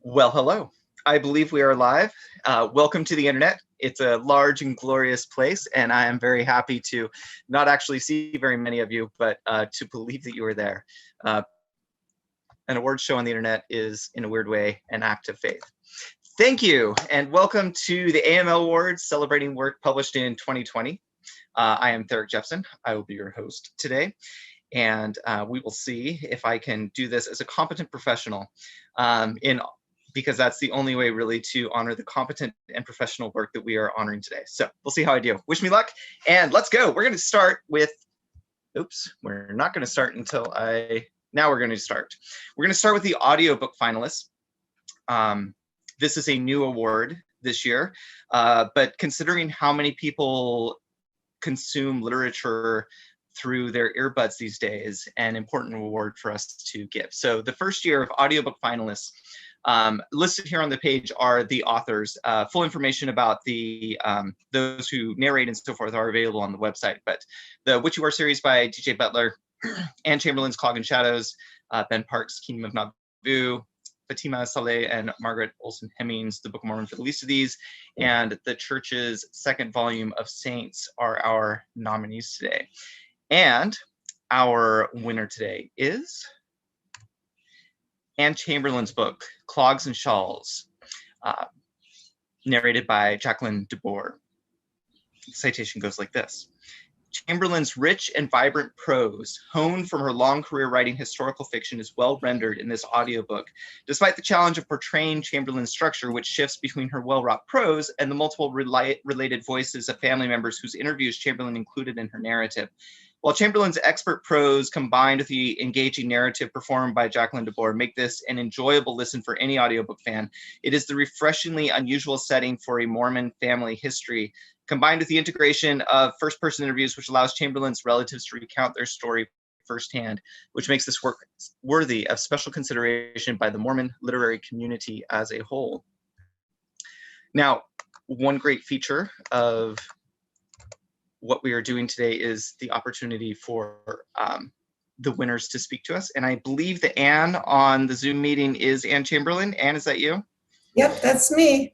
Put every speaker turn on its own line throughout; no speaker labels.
Well, hello. I believe we are live. Welcome to the internet. It's a large and glorious place, and I am very happy to not actually see very many of you, but to believe that you are there. An awards show on the internet is, in a weird way, an act of faith. Thank you, and welcome to the AML Awards, celebrating work published in 2020. I am Therick Jepson. I will be your host today, and we will see if I can do this as a competent professional because that's the only way really to honor the competent and professional work that we are honoring today. So we'll see how I do. Wish me luck, and let's go. We're going to start with, we're not going to start until now we're going to start. We're going to start with the audiobook finalists. This is a new award this year, but considering how many people consume literature through their earbuds these days, an important award for us to give. So the first year of audiobook finalists, listed here on the page are the authors. Full information about the those who narrate and so forth are available on the website. But the What You Are series by DJ Butler, Anne Chamberlain's Clog and Shadows, Ben Park's Kingdom of Nauvoo, Fatima Saleh and Margaret Olson Hemmings, The Book of Mormon for the least of these, and the church's second volume of Saints are our nominees today. And our winner today is Anne Chamberlain's book, Clogs and Shawls, narrated by Jacqueline DeBoer. The citation goes like this. Chamberlain's rich and vibrant prose, honed from her long career writing historical fiction, is well rendered in this audiobook, despite the challenge of portraying Chamberlain's structure, which shifts between her well-wrought prose and the multiple related voices of family members whose interviews Chamberlain included in her narrative. While Chamberlain's expert prose combined with the engaging narrative performed by Jacqueline DeBoer make this an enjoyable listen for any audiobook fan, it is the refreshingly unusual setting for a Mormon family history, combined with the integration of first-person interviews, which allows Chamberlain's relatives to recount their story firsthand, which makes this work worthy of special consideration by the Mormon literary community as a whole. Now, one great feature of what we are doing today is the opportunity for the winners to speak to us. And I believe that Anne on the Zoom meeting is Anne Chamberlain. Anne, is that you?
Yep, that's me.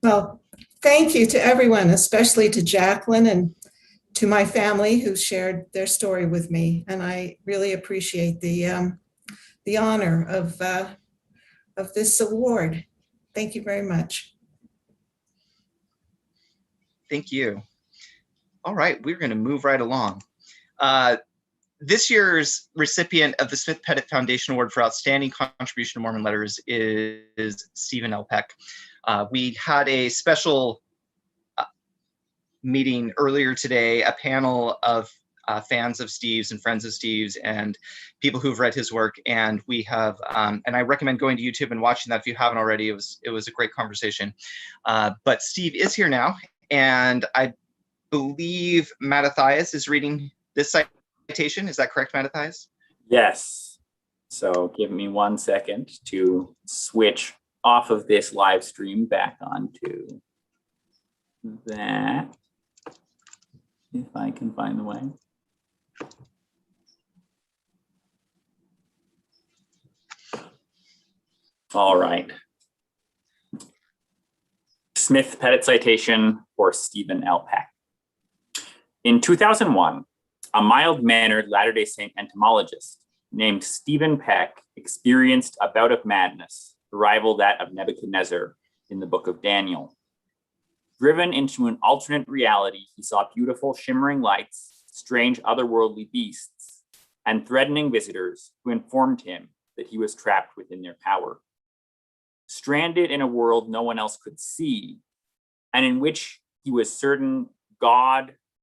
Well, thank you to everyone, especially to Jacqueline and to my family who shared their story with me. And I really appreciate the honor of this award. Thank you very much.
Thank you. All right, we're going to move right along. This year's recipient of the Smith Pettit Foundation Award for Outstanding Contribution to Mormon Letters is Stephen L. Peck. We had a special meeting earlier today, a panel of fans of Steve's and friends of Steve's and people who've read his work. And we have, and I recommend going to YouTube and watching that if you haven't already. It was a great conversation. But Steve is here now, and I believe Mattathias is reading this citation. Is that correct, Mattathias?
Yes. So give me 1 second to switch off of this live stream back onto that, if I can find the way. All right. Smith Pettit citation for Stephen L. Peck. In 2001, a mild-mannered Latter-day Saint entomologist named Stephen Peck experienced a bout of madness to rival that of Nebuchadnezzar in the book of Daniel. Driven into an alternate reality, he saw beautiful shimmering lights, strange otherworldly beasts, and threatening visitors who informed him that he was trapped within their power. Stranded in a world no one else could see, and in which he was certain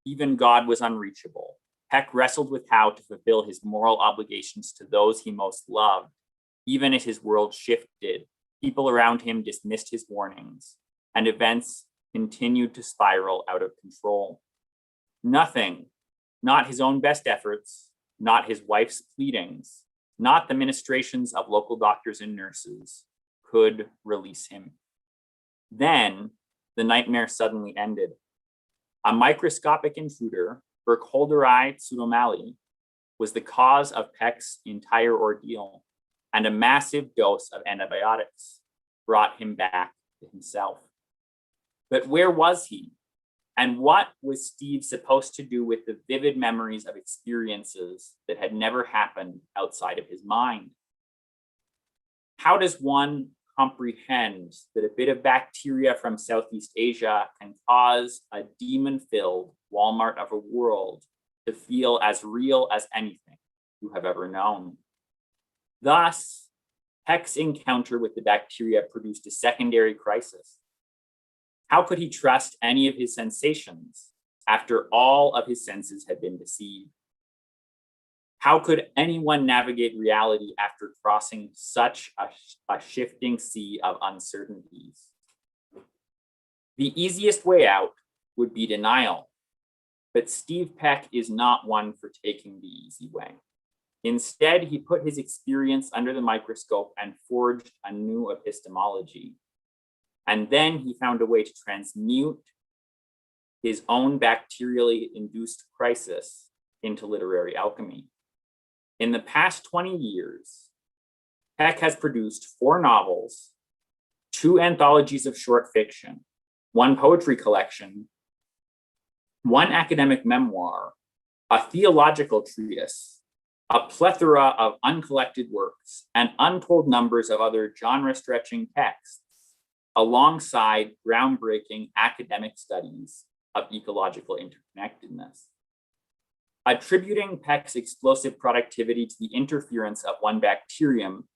even God was unreachable, Peck wrestled with how to fulfill his moral obligations to those he most loved. Even as his world shifted, people around him dismissed his warnings, and events continued to spiral out of control. Nothing, not his own best efforts, not his wife's pleadings, not the ministrations of local doctors and nurses, could release him. Then the nightmare suddenly ended. A microscopic intruder, Burkholderite pseudomallei, was the cause of Peck's entire ordeal, and a massive dose of antibiotics, brought him back to himself. But where was he? And what was Steve supposed to do with the vivid memories of experiences that had never happened outside of his mind? How does one comprehend that a bit of bacteria from Southeast Asia can cause a demon-filled Walmart of a world to feel as real as anything you have ever known? Thus, Peck's encounter with the bacteria produced a secondary crisis. How could he trust any of his sensations after all of his senses had been deceived? How could anyone navigate reality after crossing such a shifting sea of uncertainties? The easiest way out would be denial, but Steve Peck is not one for taking the easy way. Instead, he put his experience under the microscope and forged a new epistemology. And then he found a way to transmute his own bacterially induced crisis into literary alchemy. In the past 20 years, Peck has produced 4 novels, 2 anthologies of short fiction, 1 poetry collection, 1 academic memoir, a theological treatise, a plethora of uncollected works, and untold numbers of other genre-stretching texts, alongside groundbreaking academic studies of ecological interconnectedness. Attributing Peck's explosive productivity to the interference of one bacterium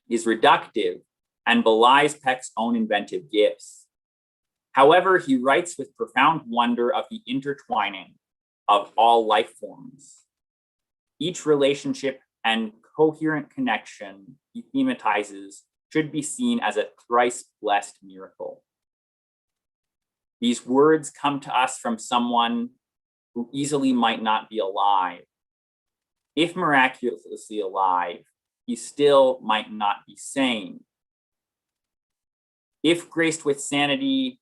is reductive and belies Peck's own inventive gifts. However, he writes with profound wonder of the intertwining of all life forms. Each relationship and coherent connection he thematizes should be seen as a thrice blessed miracle. These words come to us from someone who easily might not be alive. If miraculously alive, he still might not be sane. If graced with sanity,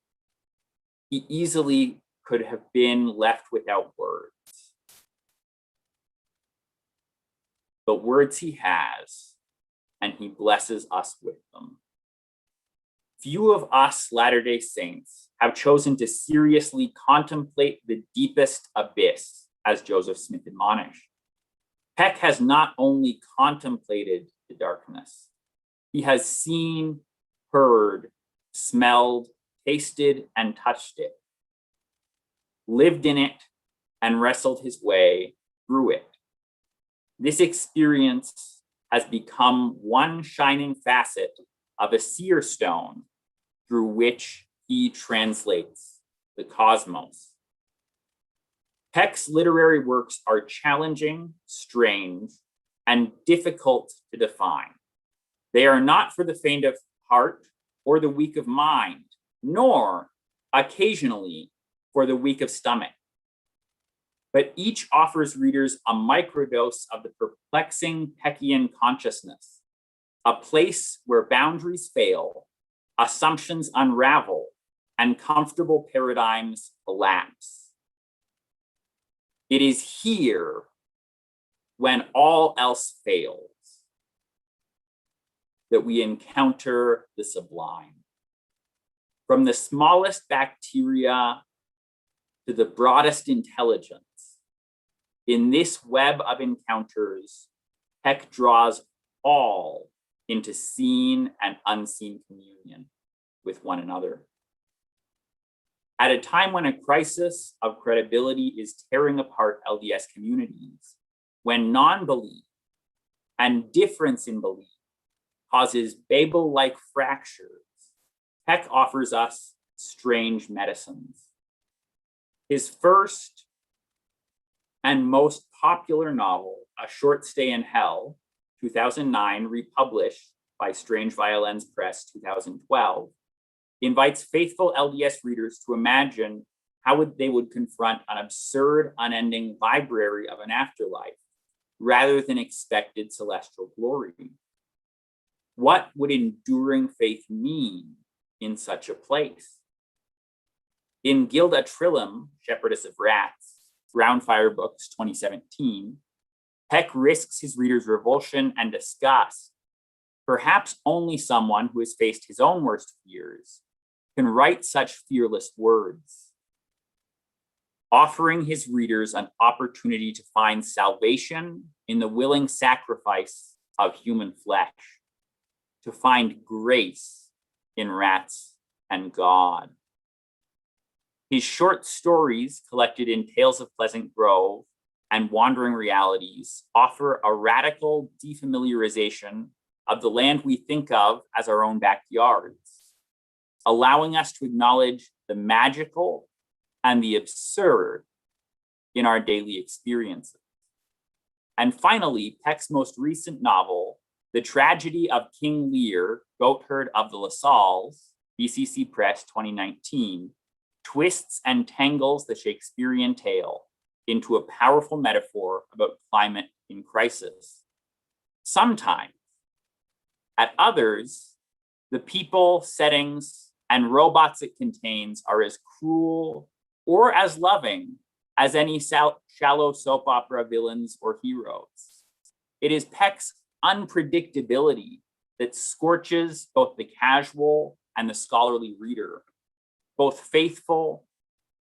he easily could have been left without words. But words he has, and he blesses us with them. Few of us Latter-day Saints have chosen to seriously contemplate the deepest abyss, as Joseph Smith admonished. Peck has not only contemplated the darkness, he has seen, heard, smelled, tasted, and touched it, lived in it, and wrestled his way through it. This experience has become one shining facet of a seer stone through which he translates the cosmos. Peck's literary works are challenging, strange, and difficult to define. They are not for the faint of heart or the weak of mind, nor occasionally for the weak of stomach. But each offers readers a microdose of the perplexing Peckian consciousness, a place where boundaries fail, assumptions unravel, and comfortable paradigms collapse. It is here, when all else fails, that we encounter the sublime. From the smallest bacteria to the broadest intelligence, in this web of encounters, Peck draws all into seen and unseen communion with one another. At a time when a crisis of credibility is tearing apart LDS communities, when non-belief and difference in belief causes Babel-like fractures, Peck offers us strange medicines. His first and most popular novel, A Short Stay in Hell, 2009, republished by Strange Violins Press, 2012, invites faithful LDS readers to imagine how they would confront an absurd, unending library of an afterlife rather than expected celestial glory. What would enduring faith mean in such a place? In Gilda Trillim, Shepherdess of Rats, Roundfire Books, 2017, Peck risks his readers' revulsion and disgust Perhaps only someone who has faced his own worst fears can write such fearless words, offering his readers an opportunity to find salvation in the willing sacrifice of human flesh, to find grace in rats and God. His short stories, collected in Tales of Pleasant Grove and Wandering Realities, offer a radical defamiliarization of the land we think of as our own backyards, allowing us to acknowledge the magical and the absurd in our daily experiences. And finally, Peck's most recent novel, The Tragedy of King Lear, Goatherd of the LaSalles, BCC Press 2019, twists and tangles the Shakespearean tale into a powerful metaphor about climate in crisis. Sometimes, at others, the people, settings, and robots it contains are as cruel or as loving as any shallow soap opera villains or heroes. It is Peck's unpredictability that scorches both the casual and the scholarly reader, both faithful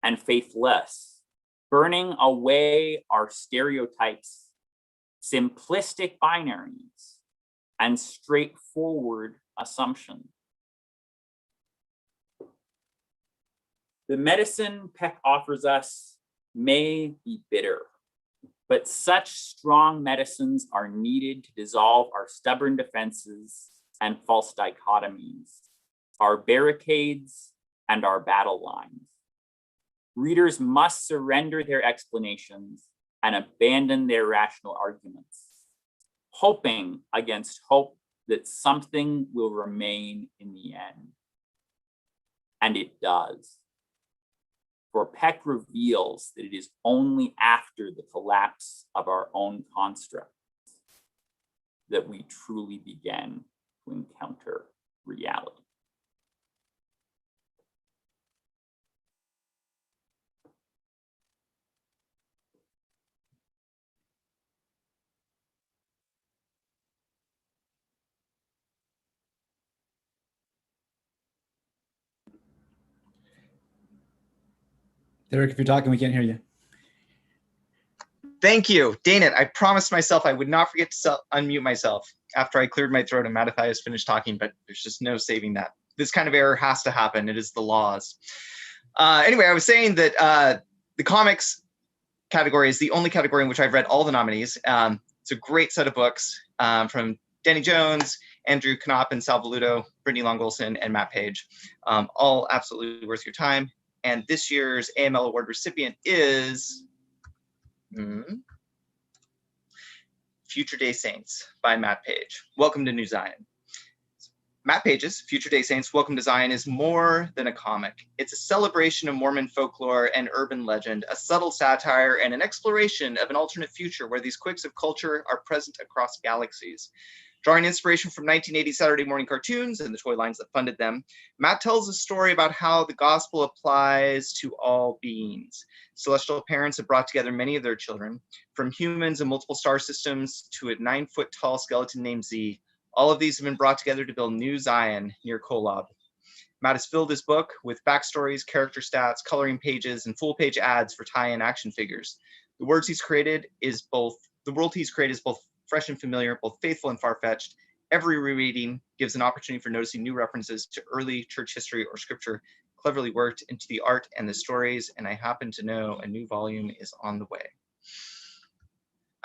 and faithless, burning away our stereotypes, simplistic binaries, and straightforward assumptions. The medicine Peck offers us may be bitter, but such strong medicines are needed to dissolve our stubborn defenses and false dichotomies, our barricades and our battle lines. Readers must surrender their explanations and abandon their rational arguments, hoping against hope that something will remain in the end. And it does. For Peck reveals that it is only after the collapse of our own constructs that we truly begin to encounter reality.
Derek, if you're talking, we can't hear you.
Thank you. Dang it. I promised myself I would not forget to unmute myself after I cleared my throat and Mattathias finished talking, but there's just no saving that. This kind of error has to happen. It is the laws. Anyway, I was saying that the comics category is the only category in which I've read all the nominees. It's a great set of books from Danny Jones, Andrew Knopp and Sal Voluto, Brittany Long-Olson, and Matt Page. All absolutely worth your time. And this year's AML Award recipient is Future Day Saints by Matt Page. Welcome to New Zion. Matt Page's Future Day Saints, Welcome to Zion is more than a comic. It's a celebration of Mormon folklore and urban legend, a subtle satire, and an exploration of an alternate future where these quicks of culture are present across galaxies. Drawing inspiration from 1980 Saturday morning cartoons and the toy lines that funded them, Matt tells a story about how the gospel applies to all beings. Celestial parents have brought together many of their children, from humans in multiple star systems to a 9-foot-tall skeleton named Z. All of these have been brought together to build New Zion near Kolob. Matt has filled his book with backstories, character stats, coloring pages, and full-page ads for tie-in action figures. The world he's created is both fresh and familiar, both faithful and far-fetched. Every rereading gives an opportunity for noticing new references to early church history or scripture cleverly worked into the art and the stories, and I happen to know a new volume is on the way.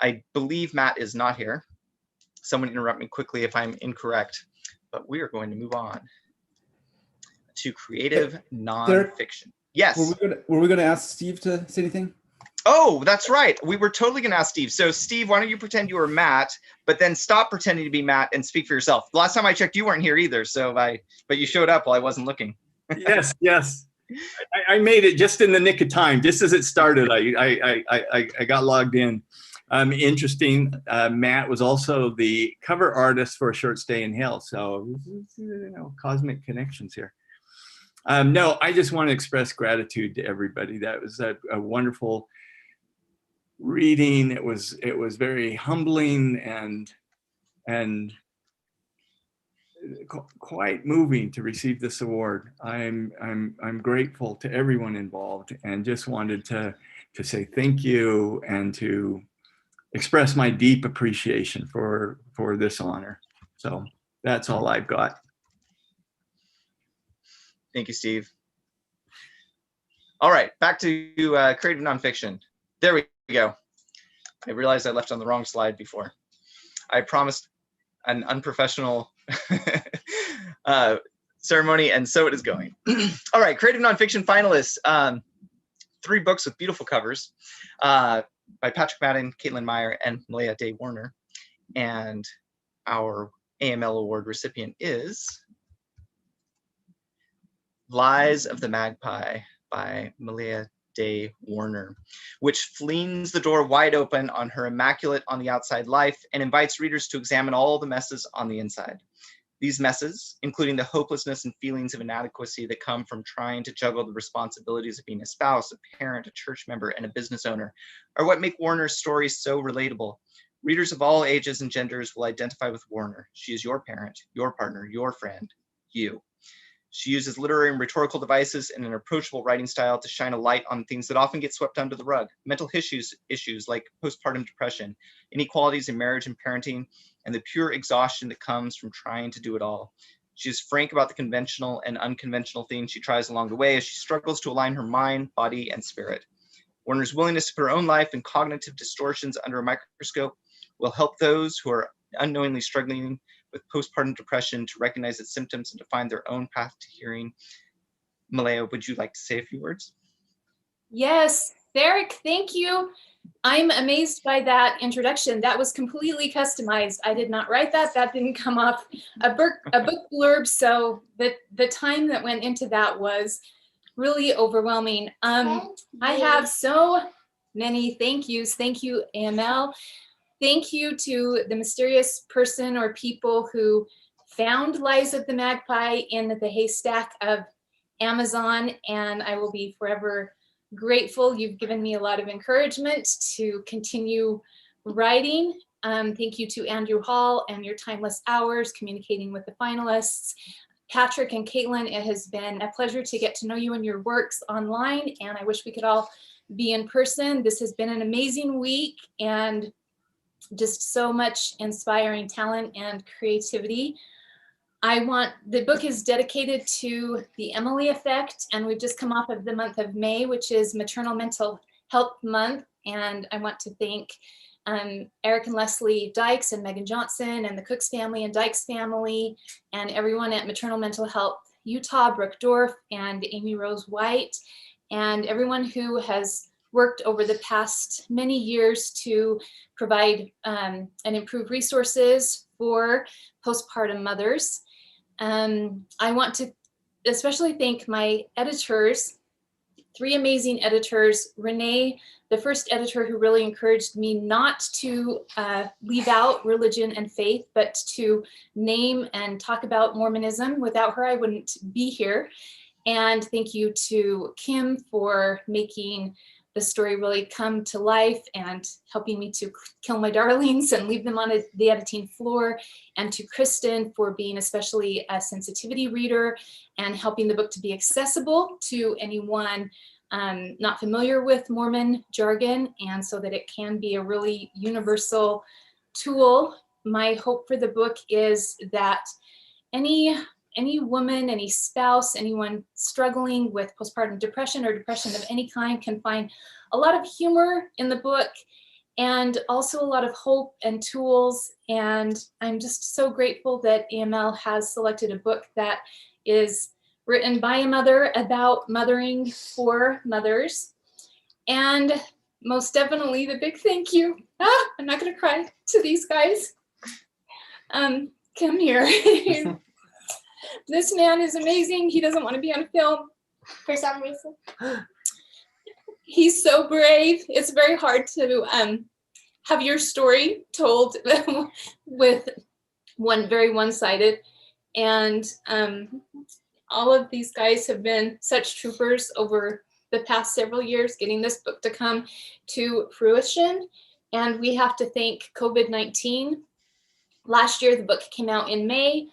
I believe Matt is not here. Someone interrupt me quickly if I'm incorrect, but we are going to move on to creative nonfiction. Yes.
Were we going to ask Steve to say anything?
Oh, that's right. We were totally going to ask Steve. So Steve, why don't you pretend you were Matt, but then stop pretending to be Matt and speak for yourself. The last time I checked, you weren't here either. But you showed up while I wasn't looking.
Yes. I made it just in the nick of time. Just as it started, I got logged in. Interesting. Matt was also the cover artist for A Short Stay in Hell. So, cosmic connections here. No, I just want to express gratitude to everybody. That was a wonderful reading. It was very humbling and quite moving to receive this award. I'm grateful to everyone involved, and just wanted to say thank you and to express my deep appreciation for this honor. So that's all I've got.
Thank you, Steve. All right, back to creative nonfiction. There we go. I realized I left on the wrong slide before. I promised an unprofessional ceremony, and so it is going. All right, creative nonfiction finalists. 3 books with beautiful covers by Patrick Madden, Caitlin Meyer, and Malaya Day Warner. And our AML Award recipient is Lies of the Magpie by Malaya Day Warner, which flings the door wide open on her immaculate on the outside life and invites readers to examine all the messes on the inside. These messes, including the hopelessness and feelings of inadequacy that come from trying to juggle the responsibilities of being a spouse, a parent, a church member, and a business owner, are what make Warner's stories so relatable. Readers of all ages and genders will identify with Warner. She is your parent, your partner, your friend, you. She uses literary and rhetorical devices and an approachable writing style to shine a light on things that often get swept under the rug. Mental issues like postpartum depression, inequalities in marriage and parenting, and the pure exhaustion that comes from trying to do it all. She is frank about the conventional and unconventional things she tries along the way as she struggles to align her mind, body, and spirit. Warner's willingness to put her own life and cognitive distortions under a microscope will help those who are unknowingly struggling with postpartum depression to recognize its symptoms and to find their own path to healing. Malaya, would you like to say a few words?
Yes, Derek, thank you. I'm amazed by that introduction. That was completely customized. I did not write that. That didn't come off a book blurb. So the time that went into that was really overwhelming. I have so many thank yous. Thank you, AML. Thank you to the mysterious person or people who found Lies of the Magpie in the haystack of Amazon, and I will be forever grateful. You've given me a lot of encouragement to continue writing. Thank you to Andrew Hall and your Timeless Hours, communicating with the finalists. Patrick and Caitlin, it has been a pleasure to get to know you and your works online, and I wish we could all be in person. This has been an amazing week, and just so much inspiring talent and creativity. The book is dedicated to the Emily Effect, and we've just come off of the month of May, which is Maternal Mental Health Month. And I want to thank Eric and Leslie Dykes and Megan Johnson and the Cooks family and Dykes family and everyone at Maternal Mental Health Utah, Brooke Dorff and Amy Rose White, and everyone who has worked over the past many years to provide and improve resources for postpartum mothers. I want to especially thank my editors, 3 amazing editors. Renee, the first editor who really encouraged me not to leave out religion and faith, but to name and talk about Mormonism. Without her, I wouldn't be here. And thank you to Kim for making the story really come to life and helping me to kill my darlings and leave them on the editing floor, and to Kristen for being especially a sensitivity reader and helping the book to be accessible to anyone not familiar with Mormon jargon, and so that it can be a really universal tool. My hope for the book is that any woman, any spouse, anyone struggling with postpartum depression or depression of any kind can find a lot of humor in the book, and also a lot of hope and tools. And I'm just so grateful that AML has selected a book that is written by a mother about mothering for mothers. And most definitely the big thank you. I'm not gonna cry, to these guys. Come here. This man is amazing. He doesn't want to be on film for some reason. He's so brave. It's very hard to have your story told with very one-sided. And all of these guys have been such troopers over the past several years getting this book to come to fruition. And we have to thank COVID-19. Last year, the book came out in May.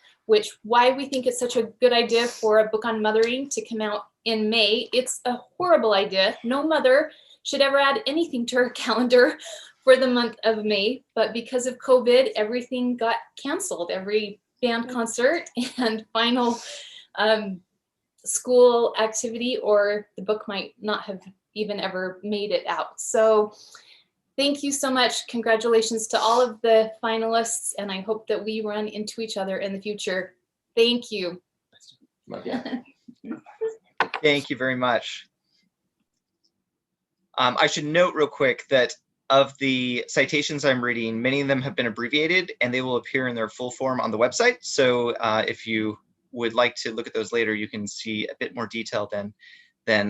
why we think it's such a good idea for a book on mothering to come out in May. It's a horrible idea. No mother should ever add anything to her calendar for the month of May, but because of COVID, everything got canceled. Every band concert and final school activity, or the book might not have even ever made it out. So thank you so much. Congratulations to all of the finalists, and I hope that we run into each other in the future. Thank you.
Thank you very much. I should note real quick that of the citations I'm reading, many of them have been abbreviated and they will appear in their full form on the website. So if you would like to look at those later, you can see a bit more detail than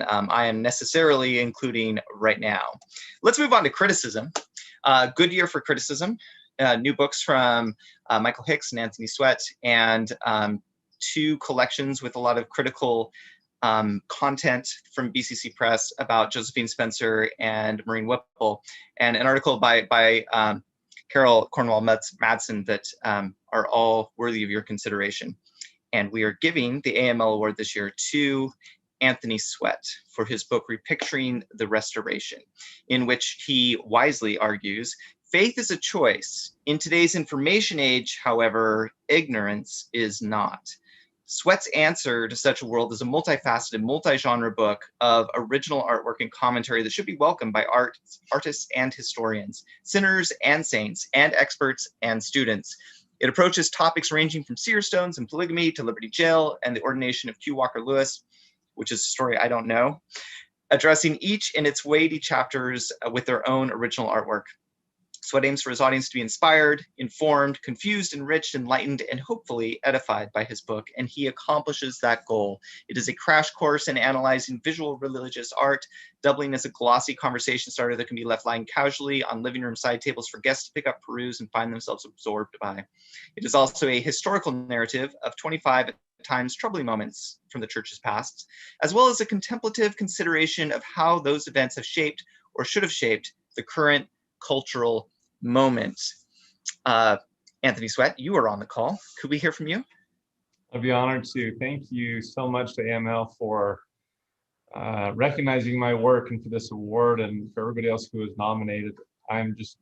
I am necessarily including right now. Let's move on to criticism. Good year for criticism. New books from Michael Hicks and Anthony Sweat, and 2 collections with a lot of critical content from BCC Press about Josephine Spencer and Maureen Whipple, and an article by Carol Cornwall Madsen that are all worthy of your consideration. And we are giving the AML Award this year to Anthony Sweat for his book Repicturing the Restoration, in which he wisely argues, faith is a choice. In today's information age, however, ignorance is not. Sweat's answer to such a world is a multifaceted, multi-genre book of original artwork and commentary that should be welcomed by artists and historians, sinners and saints, and experts and students. It approaches topics ranging from seer stones and polygamy to Liberty Jail and the ordination of Q. Walker Lewis, which is a story I don't know, addressing each in its weighty chapters with their own original artwork. Sweat aims for his audience to be inspired, informed, confused, enriched, enlightened, and hopefully edified by his book, and he accomplishes that goal. It is a crash course in analyzing visual religious art, doubling as a glossy conversation starter that can be left lying casually on living room side tables for guests to pick up, peruse, and find themselves absorbed by. It is also a historical narrative of 25 at times troubling moments from the church's past, as well as a contemplative consideration of how those events have shaped or should have shaped the current cultural moment. Anthony Sweat, you are on the call. Could we hear from you?
I'd be honored to. Thank you so much to AML for recognizing my work and for this award, and for everybody else who was nominated. I'm just,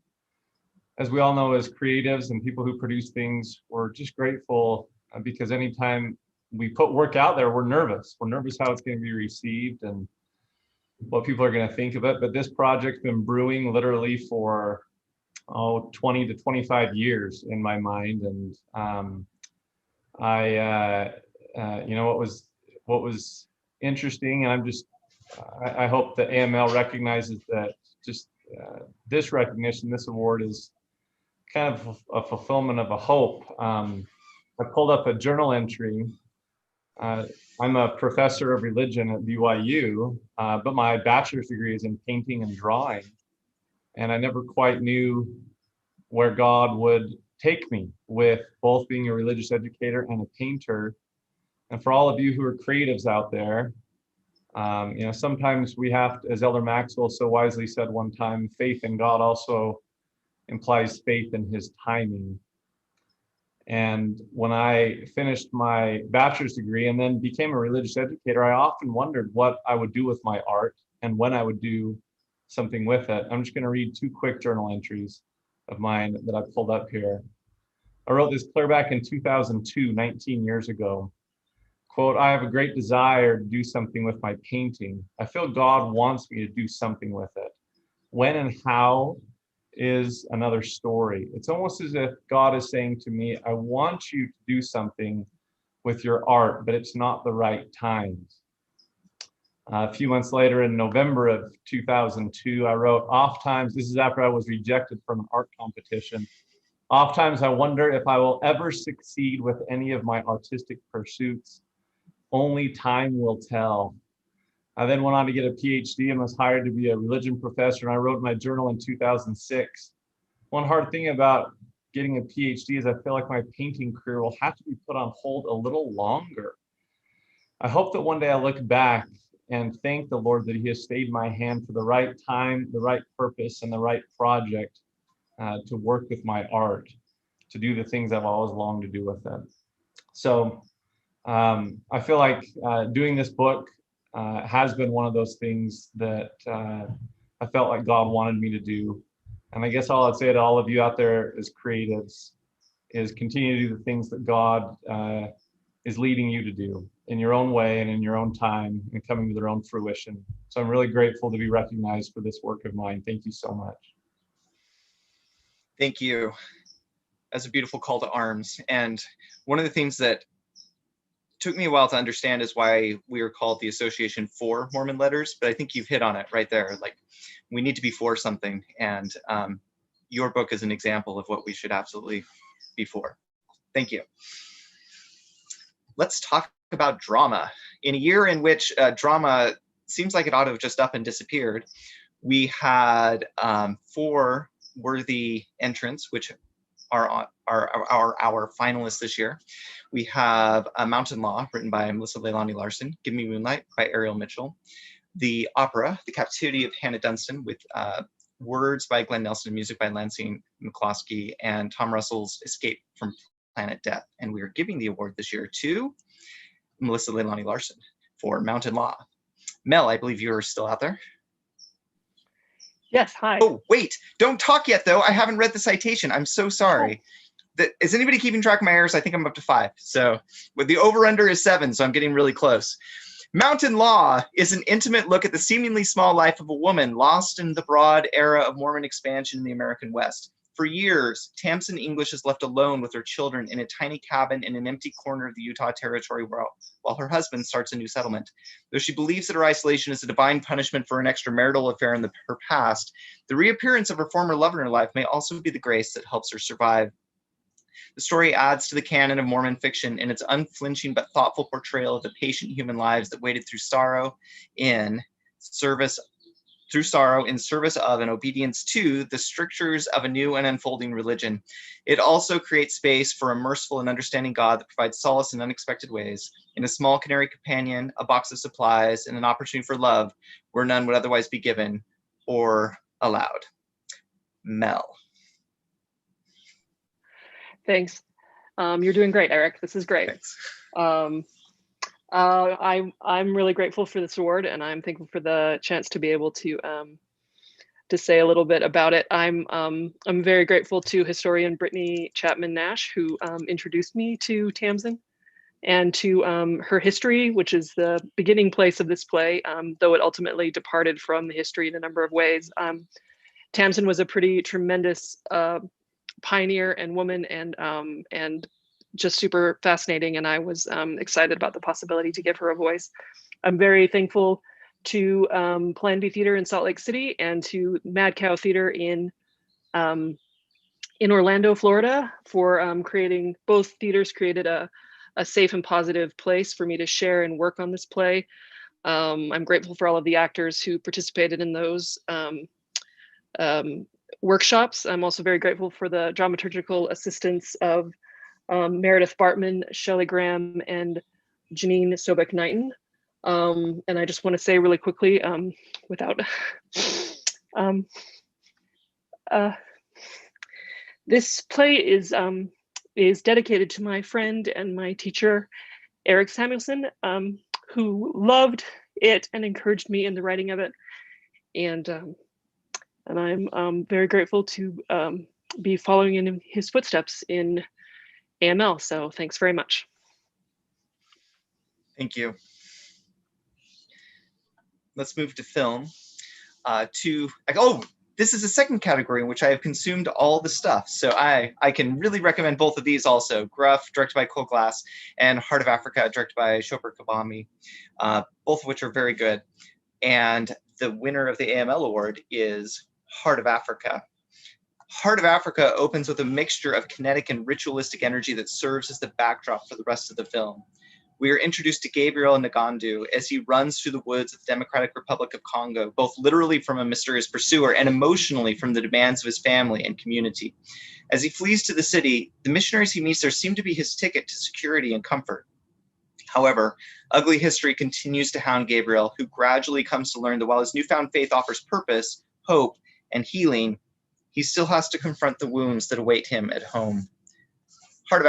as we all know, as creatives and people who produce things, we're just grateful because anytime we put work out there, we're nervous. We're nervous how it's going to be received and what people are going to think of it. But this project's been brewing literally for 20 to 25 years in my mind. And you know, what was interesting, and I hope that AML recognizes that just this recognition, this award is kind of a fulfillment of a hope. I pulled up a journal entry. I'm a professor of religion at BYU, but my bachelor's degree is in painting and drawing. And I never quite knew where God would take me with both being a religious educator and a painter. And for all of you who are creatives out there, you know, sometimes we have to, as Elder Maxwell so wisely said one time, faith in God also implies faith in his timing. And when I finished my bachelor's degree and then became a religious educator, I often wondered what I would do with my art and when I would do something with it. I'm just going to read 2 quick journal entries of mine that I pulled up here. I wrote this clear back in 2002, 19 years ago. Quote, I have a great desire to do something with my painting. I feel God wants me to do something with it. When and how is another story. It's almost as if God is saying to me, I want you to do something with your art, but it's not the right time. A few months later, in November of 2002, I wrote, oftentimes, this is after I was rejected from an art competition, oftentimes I wonder if I will ever succeed with any of my artistic pursuits. Only time will tell. I then went on to get a PhD and was hired to be a religion professor, and I wrote in my journal in 2006. One hard thing about getting a PhD is I feel like my painting career will have to be put on hold a little longer. I hope that one day I look back and thank the Lord that he has stayed my hand for the right time, the right purpose, and the right project to work with my art, to do the things I've always longed to do with it. So I feel like doing this book has been one of those things that I felt like God wanted me to do. And I guess all I'd say to all of you out there as creatives is continue to do the things that God is leading you to do in your own way and in your own time and coming to their own fruition. So I'm really grateful to be recognized for this work of mine. Thank you so much.
Thank you. That's a beautiful call to arms. And one of the things that took me a while to understand is why we are called the Association for Mormon Letters, but I think you've hit on it right there. Like, we need to be for something, and your book is an example of what we should absolutely be for. Thank you. Let's talk about drama. In a year in which drama seems like it ought to have just up and disappeared, we had 4 worthy entrants, which are our finalists this year. We have Mountain Law, written by Melissa Leilani Larson, Give Me Moonlight by Ariel Mitchell, the opera, The Captivity of Hannah Dunstan, with words by Glenn Nelson, music by Lansing McCloskey, and Tom Russell's Escape from Planet Death. And we are giving the award this year to Melissa Leilani Larson for Mountain Law. Mel, I believe you are still out there.
Yes, hi.
Oh, wait, don't talk yet, though. I haven't read the citation. I'm so sorry. Is anybody keeping track of my errors? I think I'm up to 5. So with the over-under is 7, so I'm getting really close. Mountain Law is an intimate look at the seemingly small life of a woman lost in the broad era of Mormon expansion in the American West. For years, Tamsin English is left alone with her children in a tiny cabin in an empty corner of the Utah Territory while her husband starts a new settlement. Though she believes that her isolation is a divine punishment for an extramarital affair in her past, the reappearance of her former lover in her life may also be the grace that helps her survive. The story adds to the canon of Mormon fiction in its unflinching but thoughtful portrayal of the patient human lives that waited through sorrow in service of and obedience to the strictures of a new and unfolding religion. It also creates space for a merciful and understanding God that provides solace in unexpected ways, in a small canary companion, a box of supplies, and an opportunity for love where none would otherwise be given or allowed. Mel.
Thanks. You're doing great, Eric. This is great.
Thanks.
I'm really grateful for this award, and I'm thankful for the chance to be able to say a little bit about it. I'm very grateful to historian Brittany Chapman Nash, who introduced me to Tamsin and to her history, which is the beginning place of this play, though it ultimately departed from the history in a number of ways. Tamsin was a pretty tremendous pioneer and woman, and just super fascinating, and I was excited about the possibility to give her a voice. I'm very thankful to Plan B Theater in Salt Lake City and to Mad Cow Theater in Orlando, Florida, for creating, both theaters created a safe and positive place for me to share and work on this play. I'm grateful for all of the actors who participated in those workshops. I'm also very grateful for the dramaturgical assistance of Meredith Bartman, Shelley Graham, and Janine Sobek-Knighton. And I just want to say really quickly, without this play is dedicated to my friend and my teacher, Eric Samuelson, who loved it and encouraged me in the writing of it. And I'm very grateful to be following in his footsteps in AML. So thanks very much.
Thank you. Let's move to film. This is a second category in which I have consumed all the stuff. So I can really recommend both of these also. Gruff, directed by Cole Glass, and Heart of Africa, directed by Shoper Kabami, both of which are very good. And the winner of the AML Award is Heart of Africa. Heart of Africa opens with a mixture of kinetic and ritualistic energy that serves as the backdrop for the rest of the film. We are introduced to Gabriel Ngandu as he runs through the woods of the Democratic Republic of Congo, both literally from a mysterious pursuer and emotionally from the demands of his family and community. As he flees to the city, the missionaries he meets there seem to be his ticket to security and comfort. However, ugly history continues to hound Gabriel, who gradually comes to learn that while his newfound faith offers purpose, hope, and healing, he still has to confront the wounds that await him at home. Heart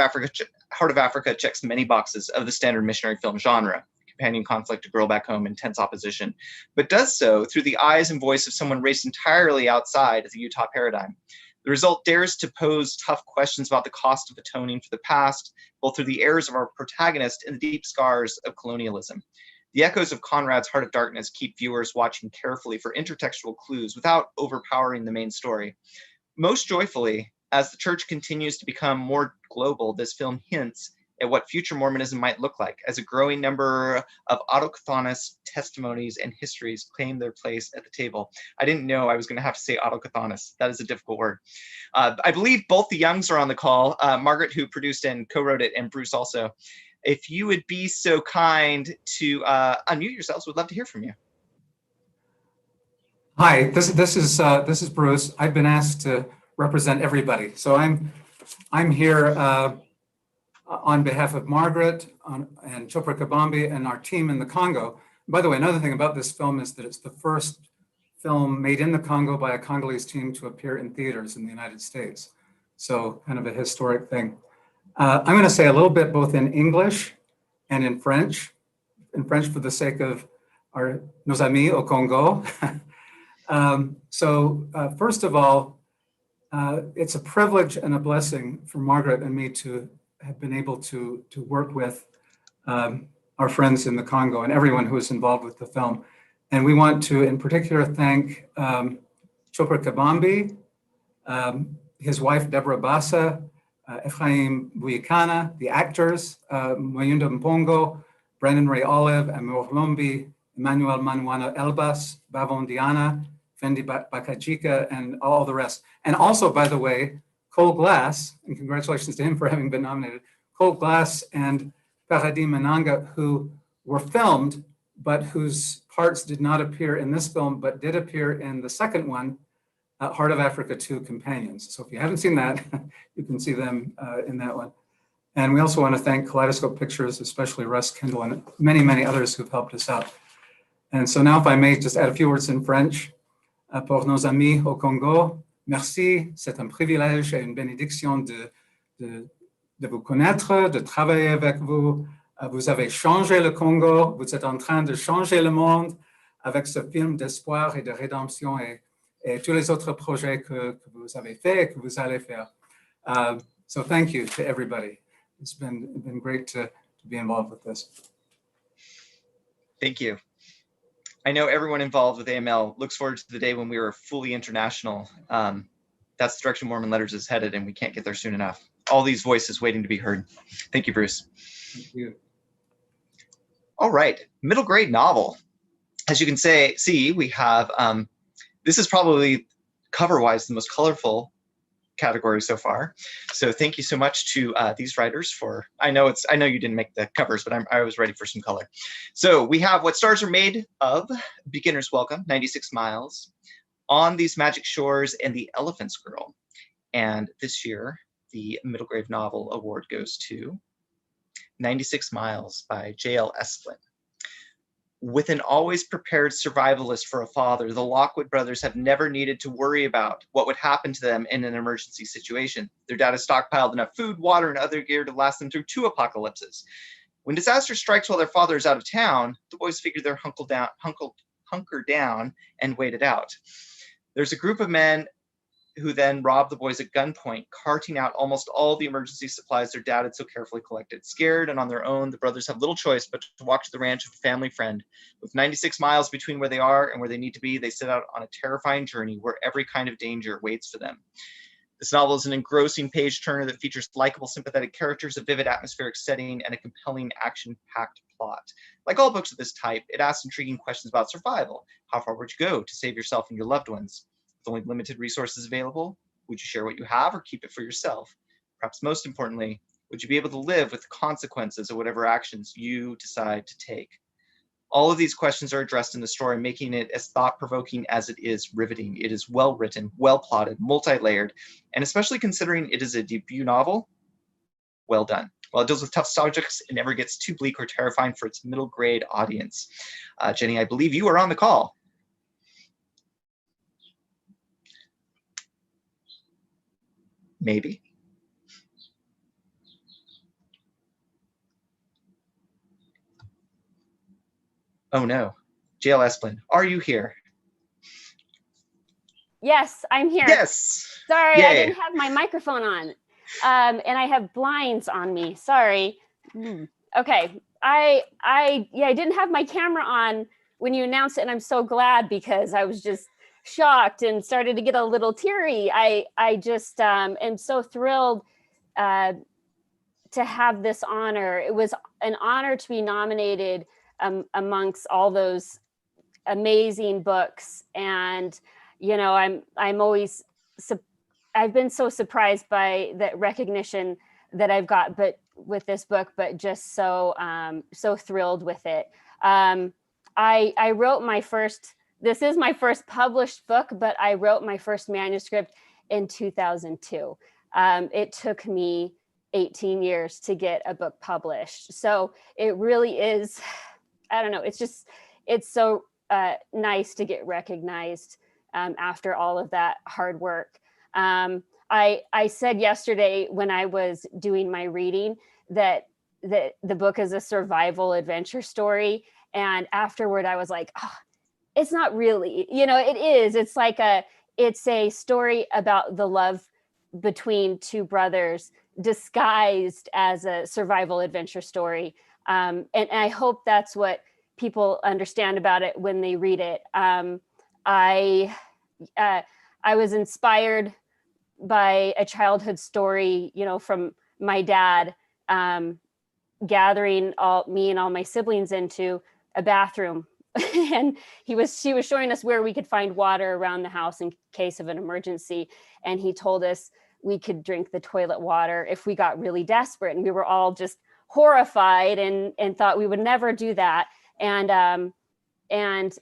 of Africa checks many boxes of the standard missionary film genre: companion conflict, a girl back home, intense opposition, but does so through the eyes and voice of someone raised entirely outside of the Utah paradigm. The result dares to pose tough questions about the cost of atoning for the past, both through the errors of our protagonist and the deep scars of colonialism. The echoes of Conrad's Heart of Darkness keep viewers watching carefully for intertextual clues without overpowering the main story. Most joyfully, as the church continues to become more global, this film hints at what future Mormonism might look like, as a growing number of autochthonous testimonies and histories claim their place at the table. I didn't know I was going to have to say autochthonous. That is a difficult word. I believe both the Youngs are on the call, Margaret, who produced and co-wrote it, and Bruce also. If you would be so kind to unmute yourselves, we'd love to hear from you.
Hi, this is Bruce. I've been asked to represent everybody, so I'm here on behalf of Margaret and Chopra Kabambi and our team in the Congo. By the way, another thing about this film is that it's the first film made in the Congo by a Congolese team to appear in theaters in the United States. So kind of a historic thing. I'm going to say a little bit both in English and in French for the sake of nos amis au Congo. First of all, it's a privilege and a blessing for Margaret and me to have been able to work with our friends in the Congo and everyone who is involved with the film. And we want to, in particular, thank Chopra Kabambi, his wife, Deborah Bassa, Ephraim Buyikana, the actors, Mayunda Mpongo, Brandon Ray Olive, Amor Lombi, Emmanuel Manuana Elbas, Bavon Diana, Fendi Bakajika, and all the rest. And also, by the way, Cole Glass, and congratulations to him for having been nominated, Cole Glass and Paradis Mananga, who were filmed, but whose parts did not appear in this film, but did appear in the second one, Heart of Africa 2 Companions. So if you haven't seen that, you can see them in that one. And we also want to thank Kaleidoscope Pictures, especially Russ Kendall and many, many others who've helped us out. And so now if I may just add a few words in French. Pour nos amis au Congo, merci, c'est un privilège et une bénédiction de vous connaître, de travailler avec vous. Vous avez changé le Congo, vous êtes en train de changer le monde avec ce film d'espoir et de rédemption et tous les autres projets que vous avez fait et que vous allez faire. So thank you to everybody. It's been great to be involved with this.
Thank you. I know everyone involved with AML looks forward to the day when we are fully international. That's the direction Mormon Letters is headed, and we can't get there soon enough. All these voices waiting to be heard. Thank you, Bruce.
Thank you.
All right, middle grade novel. As you can see, we have, this is probably cover-wise the most colorful category so far. So thank you so much to these writers for, I know you didn't make the covers, but I was ready for some color. So we have What Stars Are Made Of, Beginner's Welcome, 96 Miles, On These Magic Shores, and The Elephant's Girl. And this year, the Middle Grade Novel Award goes to 96 Miles by J.L. Esplin. With an always prepared survivalist for a father, the Lockwood brothers have never needed to worry about what would happen to them in an emergency situation. Their dad has stockpiled enough food, water, and other gear to last them through 2 apocalypses. When disaster strikes while their father is out of town, the boys figure they're hunker down and wait it out. There's a group of men who then rob the boys at gunpoint, carting out almost all the emergency supplies their dad had so carefully collected. Scared and on their own, the brothers have little choice but to walk to the ranch of a family friend. With 96 miles between where they are and where they need to be, they set out on a terrifying journey where every kind of danger waits for them. This novel is an engrossing page-turner that features likable, sympathetic characters, a vivid atmospheric setting, and a compelling, action-packed plot. Like all books of this type, it asks intriguing questions about survival. How far would you go to save yourself and your loved ones? With only limited resources available, would you share what you have or keep it for yourself? Perhaps most importantly, would you be able to live with the consequences of whatever actions you decide to take? All of these questions are addressed in the story, making it as thought-provoking as it is riveting. It is well-written, well-plotted, multi-layered, and especially considering it is a debut novel, well done. While it deals with tough subjects, it never gets too bleak or terrifying for its middle grade audience. Jenny, I believe you are on the call. Maybe. Oh no. JL Esplin, are you here?
Yes, I'm here.
Yes.
Sorry,
Yay.
I didn't have my microphone on. And I have blinds on me. Sorry. Okay. I didn't have my camera on when you announced it, and I'm so glad because I was just shocked and started to get a little teary. I just am so thrilled to have this honor. It was an honor to be nominated amongst all those amazing books. And I'm always I've been so surprised by the recognition that I've got, but with this book, but just so thrilled with it. I wrote my first. This is my first published book, but I wrote my first manuscript in 2002. It took me 18 years to get a book published. So it really is, I don't know, it's so nice to get recognized after all of that hard work. I said yesterday when I was doing my reading that the book is a survival adventure story. And afterward, I was like, oh, it's not really, it is. It's like it's a story about the love between two brothers disguised as a survival adventure story. And I hope that's what people understand about it when they read it. I was inspired by a childhood story, from my dad, gathering me and all my siblings into a bathroom. And she was showing us where we could find water around the house in case of an emergency. And he told us we could drink the toilet water if we got really desperate. And we were all just horrified and thought we would never do that. And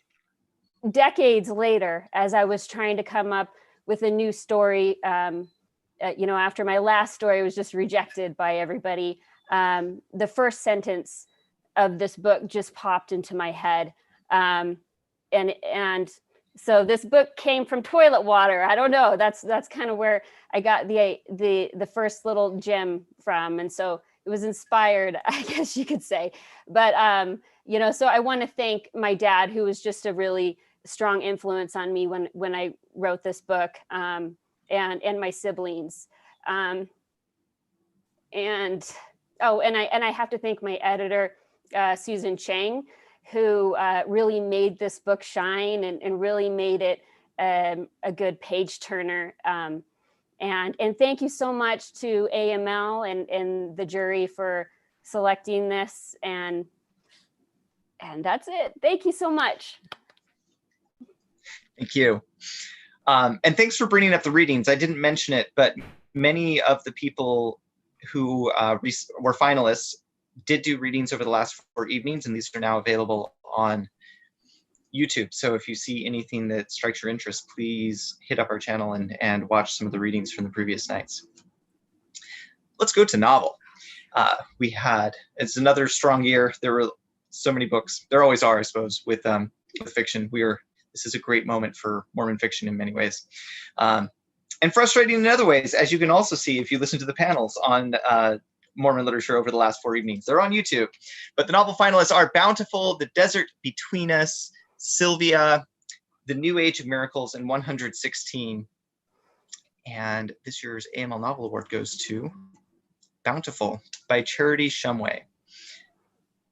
decades later, as I was trying to come up with a new story, after my last story was just rejected by everybody, the first sentence of this book just popped into my head. And so this book came from toilet water. I don't know. That's kind of where I got the first little gem from. And so it was inspired, I guess you could say. But, so I want to thank my dad, who was just a really strong influence on me when I wrote this book, and my siblings. And I have to thank my editor, Susan Chang, who really made this book shine and really made it a good page turner. And thank you so much to AML and the jury for selecting this. And that's it. Thank you so much.
Thank you. And thanks for bringing up the readings. I didn't mention it, but many of the people who were finalists did do readings over the last 4 evenings, and these are now available on YouTube. So if you see anything that strikes your interest, please hit up our channel and watch some of the readings from the previous nights. Let's go to novel. It's another strong year. There were so many books. There always are, I suppose, with fiction. This is a great moment for Mormon fiction in many ways. And frustrating in other ways, as you can also see if you listen to the panels on Mormon literature over the last 4 evenings. They're on YouTube. But the novel finalists are Bountiful, The Desert Between Us, Sylvia, The New Age of Miracles, and 116. And this year's AML Novel Award goes to Bountiful by Charity Shumway,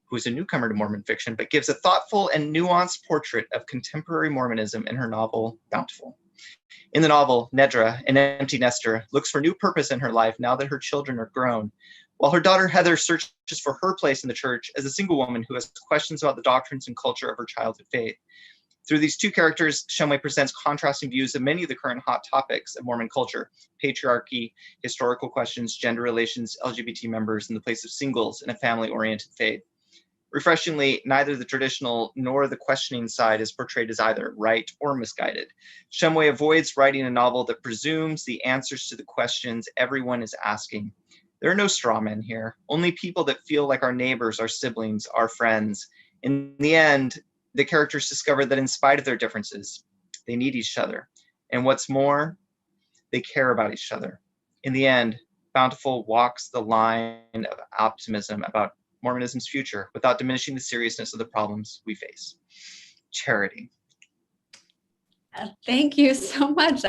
who is a newcomer to Mormon fiction, but gives a thoughtful and nuanced portrait of contemporary Mormonism in her novel, Bountiful. In the novel, Nedra, an empty nester, looks for new purpose in her life now that her children are grown, while her daughter Heather searches for her place in the church as a single woman who has questions about the doctrines and culture of her childhood faith. Through these two characters, Shumway presents contrasting views of many of the current hot topics of Mormon culture: patriarchy, historical questions, gender relations, LGBT members, and the place of singles in a family-oriented faith. Refreshingly, neither the traditional nor the questioning side is portrayed as either right or misguided. Shumway avoids writing a novel that presumes the answers to the questions everyone is asking. There are no straw men here, only people that feel like our neighbors, our siblings, our friends. In the end, the characters discover that in spite of their differences, they need each other. And what's more, they care about each other. In the end, Bountiful walks the line of optimism about Mormonism's future without diminishing the seriousness of the problems we face. Charity.
Thank you so much.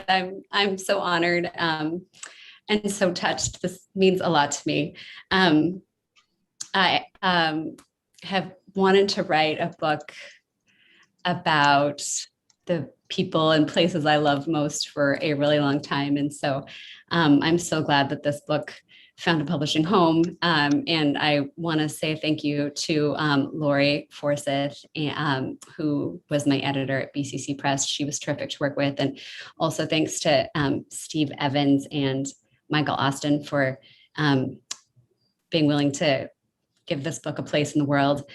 I'm so honored and so touched. This means a lot to me. I have wanted to write a book about the people and places I love most for a really long time. And so I'm so glad that this book found a publishing home. And I want to say thank you to Lori Forsyth, who was my editor at BCC Press. She was terrific to work with. And also thanks to Steve Evans and Michael Austin for being willing to give this book a place in the world.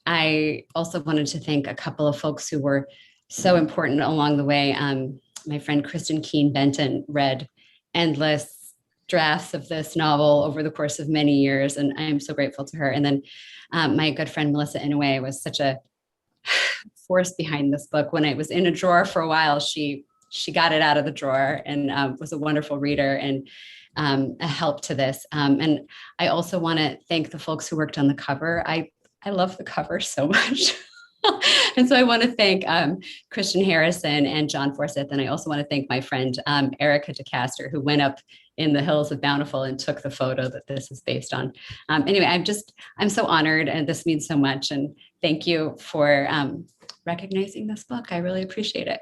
I also wanted to thank a couple of folks who were so important along the way. My friend Kristen Keen Benton read endless drafts of this novel over the course of many years, and I am so grateful to her. And then my good friend Melissa Inouye was such a force behind this book. When it was in a drawer for a while, she got it out of the drawer and was a wonderful reader and a help to this. And I also want to thank the folks who worked on the cover. I love the cover so much. And so I want to thank Christian Harrison and John Forsyth. And I also want to thank my friend Erica DeCaster, who went up in the hills of Bountiful and took the photo that this is based on. Anyway, I'm so honored, and this means so much. And thank you for recognizing this book. I really appreciate it.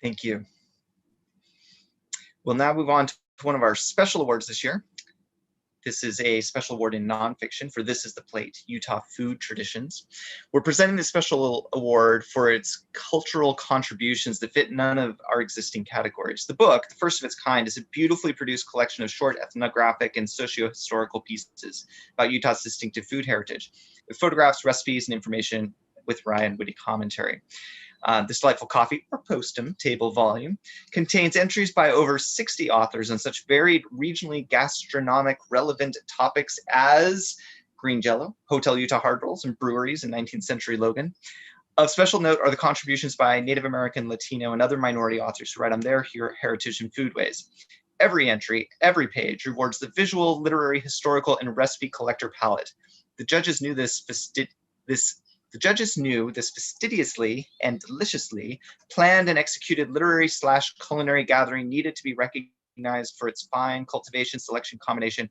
Thank you. We'll now move on to one of our special awards this year. This is a special award in nonfiction for This is the Plate, Utah Food Traditions. We're presenting this special award for its cultural contributions that fit none of our existing categories. The book, the first of its kind, is a beautifully produced collection of short ethnographic and socio-historical pieces about Utah's distinctive food heritage, with photographs, recipes, and information with Ryan witty commentary. This delightful coffee or postum table volume contains entries by over 60 authors on such varied regionally gastronomic relevant topics as green jello, Hotel Utah hard rolls, and breweries in 19th century Logan. Of special note are the contributions by Native American, Latino, and other minority authors who write on their heritage and foodways. Every entry, every page rewards the visual, literary, historical, and recipe collector palette. The judges knew this fastidiously and deliciously planned and executed literary/culinary gathering needed to be recognized for its fine cultivation, selection, combination,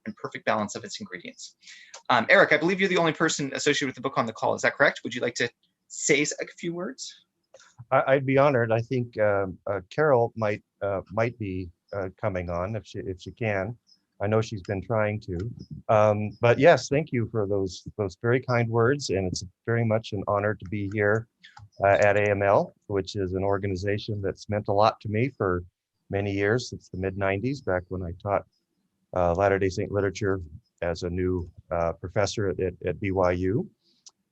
and perfect balance of its ingredients. Eric, I believe you're the only person associated with the book on the call. Is that correct? Would you like to say a few words?
I'd be honored. I think Carol might be coming on if she can. I know she's been trying to, but yes, thank you for those very kind words, and it's very much an honor to be here at AML, which is an organization that's meant a lot to me for many years, since the mid-90s, back when I taught Latter-day Saint literature as a new professor at BYU.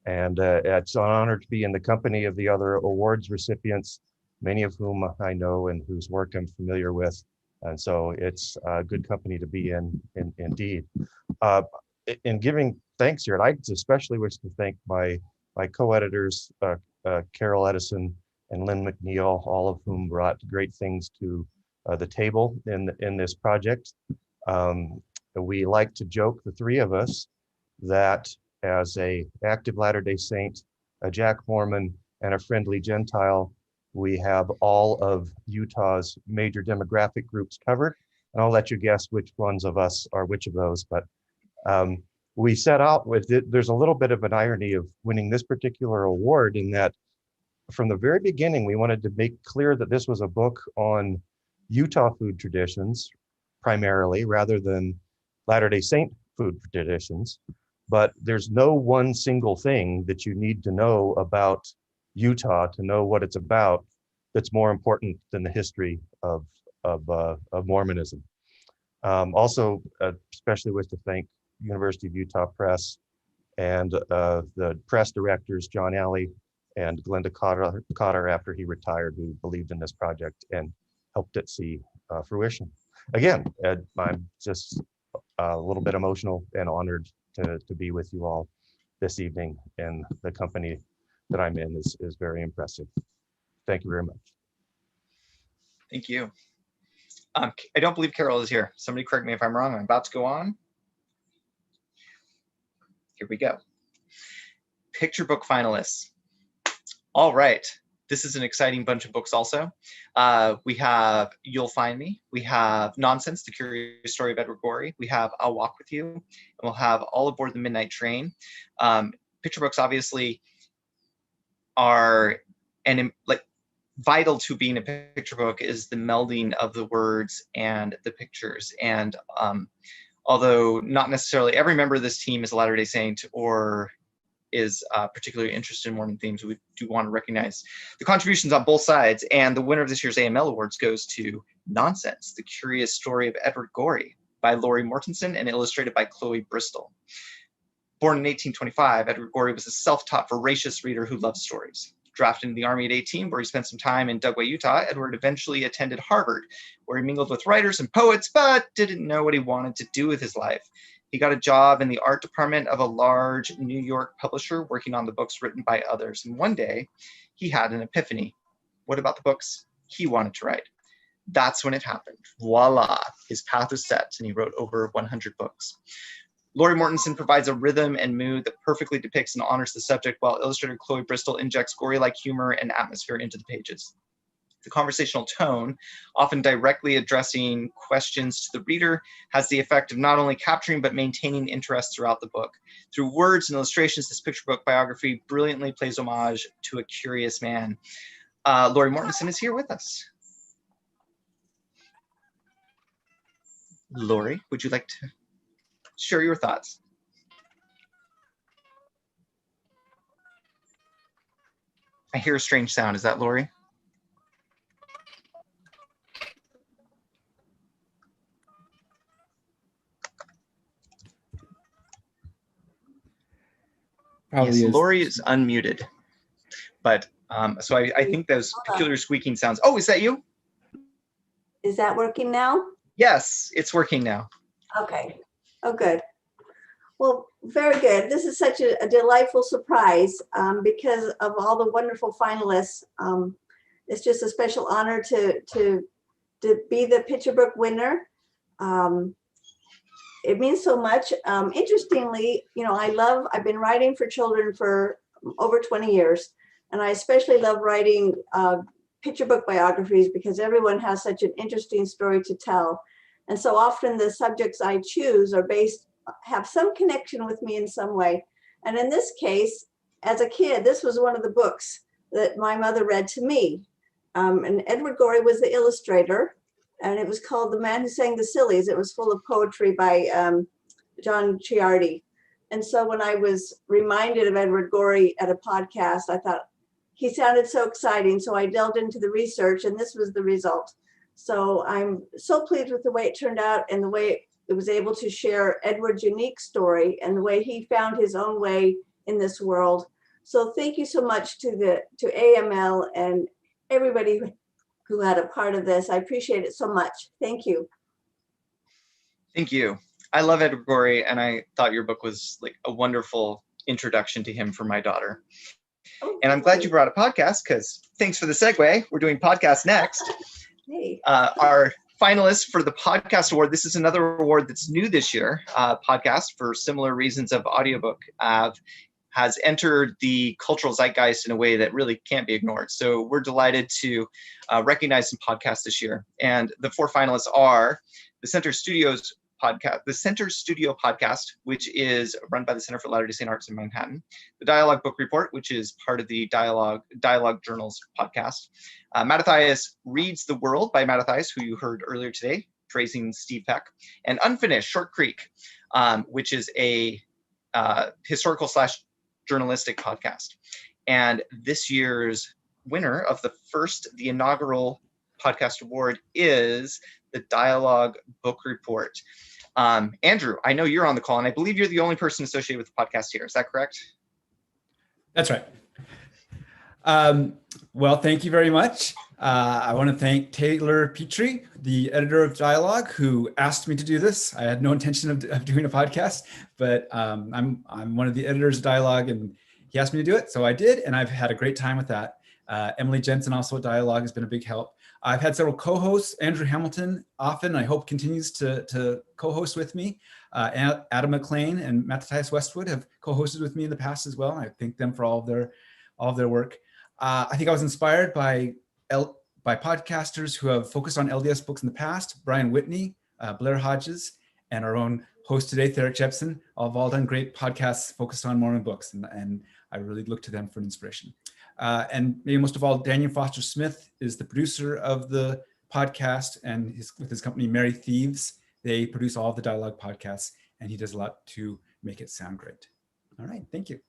And it's an honor to be in the company of the other awards recipients, many of whom I know and whose work I'm familiar with. And so it's a good company to be in indeed. In giving thanks here, I especially wish to thank my co-editors, Carol Edison and Lynn McNeil, all of whom brought great things to the table in this project. We like to joke, the three of us, that as a active Latter-day Saint, a Jack Mormon, and a friendly Gentile, we have all of Utah's major demographic groups covered. And I'll let you guess which ones of us are which of those. But we set out with it. There's a little bit of an irony of winning this particular award in that from the very beginning, we wanted to make clear that this was a book on Utah food traditions, primarily, rather than Latter-day Saint food traditions. But there's no one single thing that you need to know about Utah to know what it's about that's more important than the history of Mormonism. Also, especially wish to thank University of Utah Press and the press directors, John Alley and Glenda Cotter after he retired, who believed in this project and helped it see fruition. Again, I'm just a little bit emotional and honored to be with you all this evening, and the company that I'm in is very impressive. Thank you very much.
Thank you. I don't believe Carol is here. Somebody correct me if I'm wrong. I'm about to go on. Here we go. Picture book finalists. All right. This is an exciting bunch of books also. We have You'll Find Me. We have Nonsense, The Curious Story of Edward Gorey. We have I'll Walk With You. And we'll have All Aboard the Midnight Train. Picture books obviously are vital to being a picture book is the melding of the words and the pictures. And although not necessarily every member of this team is a Latter-day Saint or is particularly interested in Mormon themes, we do want to recognize the contributions on both sides. And the winner of this year's AML Awards goes to Nonsense, The Curious Story of Edward Gorey by Laurie Mortensen and illustrated by Chloe Bristol. Born in 1825, Edward Gorey was a self-taught, voracious reader who loved stories. Drafted into the Army at 18, where he spent some time in Dugway, Utah, Edward eventually attended Harvard, where he mingled with writers and poets, but didn't know what he wanted to do with his life. He got a job in the art department of a large New York publisher working on the books written by others. And one day, he had an epiphany. What about the books he wanted to write? That's when it happened. Voila, his path was set, and he wrote over 100 books. Laurie Mortensen provides a rhythm and mood that perfectly depicts and honors the subject, while illustrator Chloe Bristol injects Gorey-like humor and atmosphere into the pages. The conversational tone, often directly addressing questions to the reader, has the effect of not only capturing but maintaining interest throughout the book. Through words and illustrations, this picture book biography brilliantly pays homage to a curious man. Laurie Mortensen is here with us. Laurie, would you like to share your thoughts? I hear a strange sound. Is that Laurie?
Probably
yes,
is.
Laurie is unmuted. But so I think those peculiar squeaking sounds. Oh, is that you?
Is that working now?
Yes, it's working now.
Okay. Oh, good. Well, very good. This is such a delightful surprise because of all the wonderful finalists. It's just a special honor to be the picture book winner. It means so much. Interestingly, you know, I've been writing for children for over 20 years, and I especially love writing picture book biographies because everyone has such an interesting story to tell. And so often the subjects I choose have some connection with me in some way. And in this case, as a kid, this was one of the books that my mother read to me. And Edward Gorey was the illustrator, and it was called The Man Who Sang the Sillies. It was full of poetry by John Ciardi. And so when I was reminded of Edward Gorey at a podcast, I thought he sounded so exciting. So I delved into the research, and this was the result. So I'm so pleased with the way it turned out and the way it was able to share Edward's unique story and the way he found his own way in this world. So thank you so much to AML and everybody who had a part of this. I appreciate it so much. Thank you.
Thank you. I love Edward Gorey, and I thought your book was like a wonderful introduction to him for my daughter. Oh, and I'm glad you brought a podcast because thanks for the segue. We're doing podcast next.
Hey.
Our finalists for the podcast award. This is another award that's new this year. Podcast, for similar reasons of audiobook, has entered the cultural zeitgeist in a way that really can't be ignored. So we're delighted to recognize some podcasts this year. And the 4 finalists are the Center Studio Podcast, which is run by the Center for Latter-day Saint Arts in Manhattan, the Dialogue Book Report, which is part of the Dialogue Journals podcast, Mattathias Reads the World by Mattathias, who you heard earlier today, praising Steve Peck, and Unfinished, Short Creek, which is a historical / journalistic podcast. And this year's winner of the inaugural podcast award is the Dialogue Book Report. Andrew, I know you're on the call, and I believe you're the only person associated with the podcast here. Is that correct?
That's right. Well, thank you very much. I want to thank Taylor Petrie, the editor of Dialogue, who asked me to do this. I had no intention of doing a podcast, but I'm one of the editors of Dialogue, and he asked me to do it, so I did, and I've had a great time with that. Emily Jensen, also at Dialogue, has been a big help. I've had several co-hosts. Andrew Hamilton often, I hope, continues to co-host with me. Adam McLean and Matthias Westwood have co-hosted with me in the past as well. I thank them for all of their work. I think I was inspired by podcasters who have focused on LDS books in the past. Brian Whitney, Blair Hodges, and our own host today, Therick Jepson, have all done great podcasts focused on Mormon books, and I really look to them for inspiration. And maybe most of all, Daniel Foster Smith is the producer of the podcast, and with his company, Merry Thieves, they produce all of the dialogue podcasts, and he does a lot to make it sound great. All right, thank you.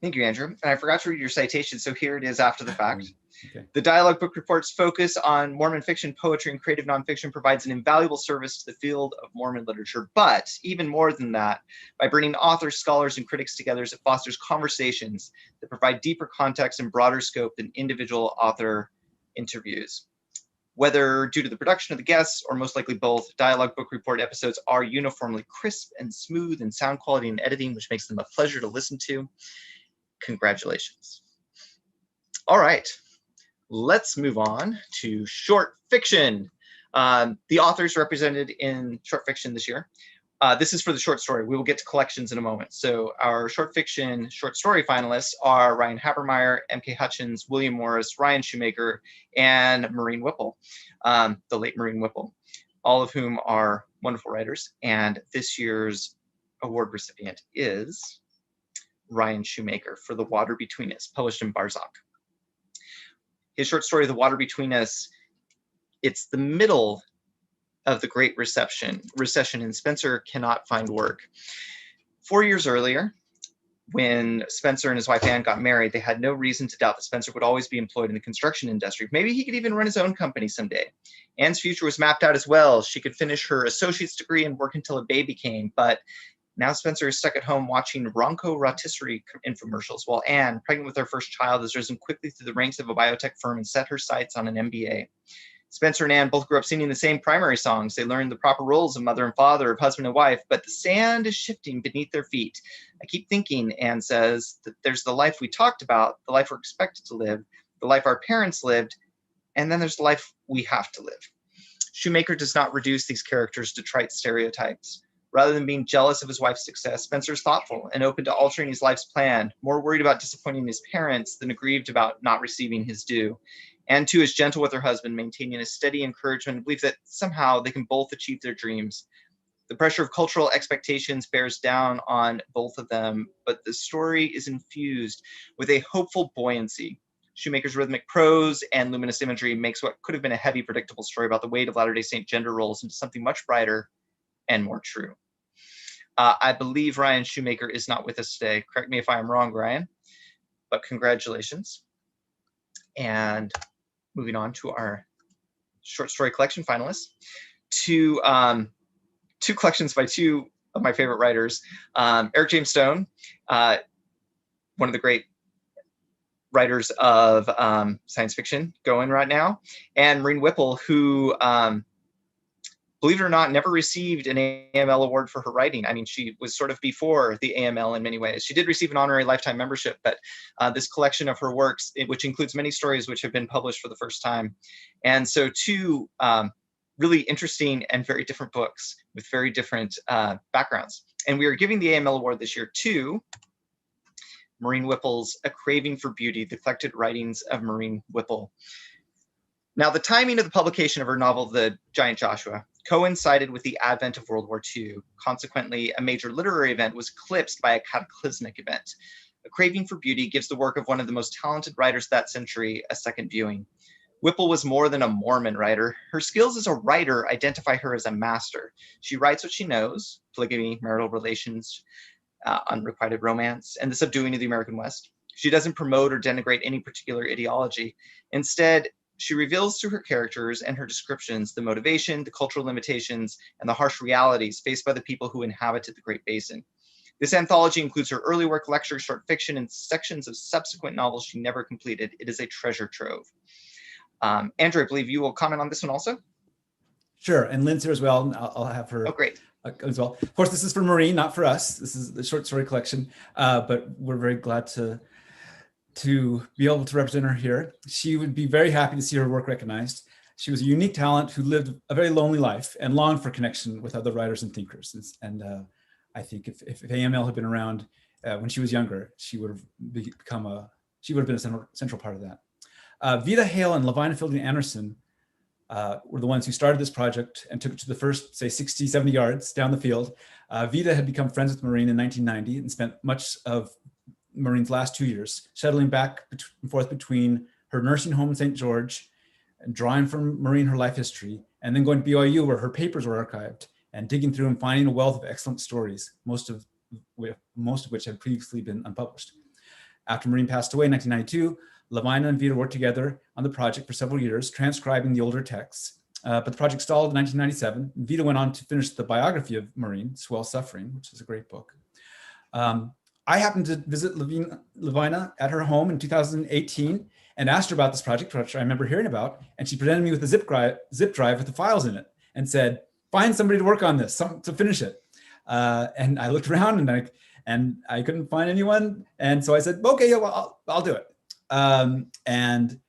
Thank you, Andrew. And I forgot to read your citation, so here it is after the fact.
Okay.
The Dialogue Book Report's focus on Mormon fiction, poetry, and creative nonfiction provides an invaluable service to the field of Mormon literature. But even more than that, by bringing authors, scholars, and critics together, it fosters conversations that provide deeper context and broader scope than individual author interviews. Whether due to the production of the guests or most likely both, Dialogue Book Report episodes are uniformly crisp and smooth in sound quality and editing, which makes them a pleasure to listen to. Congratulations. All right, let's move on to short fiction. The authors represented in short fiction this year. This is for the short story. We will get to collections in a moment. So our short fiction, short story finalists are Ryan Habermeyer, M.K. Hutchins, William Morris, Ryan Shoemaker, and Maureen Whipple, the late Maureen Whipple, all of whom are wonderful writers. And this year's award recipient is Ryan Shoemaker for The Water Between Us, published in Barzak. His short story, The Water Between Us, it's the middle of the Great Recession, and Spencer cannot find work. 4 years earlier, when Spencer and his wife Anne got married, they had no reason to doubt that Spencer would always be employed in the construction industry. Maybe he could even run his own company someday. Anne's future was mapped out as well. She could finish her associate's degree and work until a baby came, but now Spencer is stuck at home watching Ronco rotisserie infomercials, while Anne, pregnant with her first child, has risen quickly through the ranks of a biotech firm and set her sights on an MBA. Spencer and Anne both grew up singing the same primary songs. They learned the proper roles of mother and father, of husband and wife, but the sand is shifting beneath their feet. I keep thinking, Anne says, that there's the life we talked about, the life we're expected to live, the life our parents lived, and then there's the life we have to live. Shoemaker does not reduce these characters to trite stereotypes. Rather than being jealous of his wife's success, Spencer's thoughtful and open to altering his life's plan, more worried about disappointing his parents than aggrieved about not receiving his due. Anne, too, is gentle with her husband, maintaining a steady encouragement and belief that somehow they can both achieve their dreams. The pressure of cultural expectations bears down on both of them, but the story is infused with a hopeful buoyancy. Shoemaker's rhythmic prose and luminous imagery makes what could have been a heavy, predictable story about the weight of Latter-day Saint gender roles into something much brighter and more true. I believe Ryan Shoemaker is not with us today. Correct me if I'm wrong, Ryan, but congratulations. And moving on to our short story collection finalists, two collections by two of my favorite writers, Eric James Stone, one of the great writers of science fiction going right now, and Maureen Whipple, who, believe it or not, never received an AML award for her writing. I mean, she was sort of before the AML in many ways. She did receive an honorary lifetime membership, but this collection of her works, which includes many stories which have been published for the first time. And so two really interesting and very different books with very different backgrounds. And we are giving the AML award this year to Maureen Whipple's A Craving for Beauty, the collected writings of Maureen Whipple. Now, the timing of the publication of her novel, The Giant Joshua, coincided with the advent of World War II. Consequently, a major literary event was eclipsed by a cataclysmic event. A Craving for Beauty gives the work of one of the most talented writers of that century a second viewing. Whipple was more than a Mormon writer. Her skills as a writer identify her as a master. She writes what she knows: polygamy, marital relations, unrequited romance, and the subduing of the American West. She doesn't promote or denigrate any particular ideology. Instead, she reveals through her characters and her descriptions the motivation, the cultural limitations, and the harsh realities faced by the people who inhabited the Great Basin. This anthology includes her early work, lectures, short fiction, and sections of subsequent novels she never completed. It is a treasure trove. Andrew, I believe you will comment on this one also?
Sure, and Lynn's here as well. I'll have her.
Oh, great.
As well. Of course, this is for Maureen, not for us. This is the short story collection, but we're very glad to be able to represent her here. She would be very happy to see her work recognized. She was a unique talent who lived a very lonely life and longed for connection with other writers and thinkers. And I think if AML had been around when she was younger, she would have been a central part of that. Vida Hale and Lavina Fielding Anderson were the ones who started this project and took it to the first, say, 60, 70 yards down the field. Vida had become friends with Maureen in 1990 and spent much of Maureen's last 2 years shuttling back and forth between her nursing home in St. George and drawing from Maureen her life history, and then going to BYU where her papers were archived and digging through and finding a wealth of excellent stories, most of which had previously been unpublished. After Maureen passed away in 1992, Lavina and Vida worked together on the project for several years, transcribing the older texts, but the project stalled in 1997. Vida went on to finish the biography of Maureen, Swell Suffering, which is a great book. I happened to visit Lavina at her home in 2018 and asked her about this project, which I remember hearing about, and she presented me with a zip drive with the files in it and said, find somebody to work on this, to finish it. And I looked around and I couldn't find anyone. And so I said, okay, yeah, well, I'll do it. And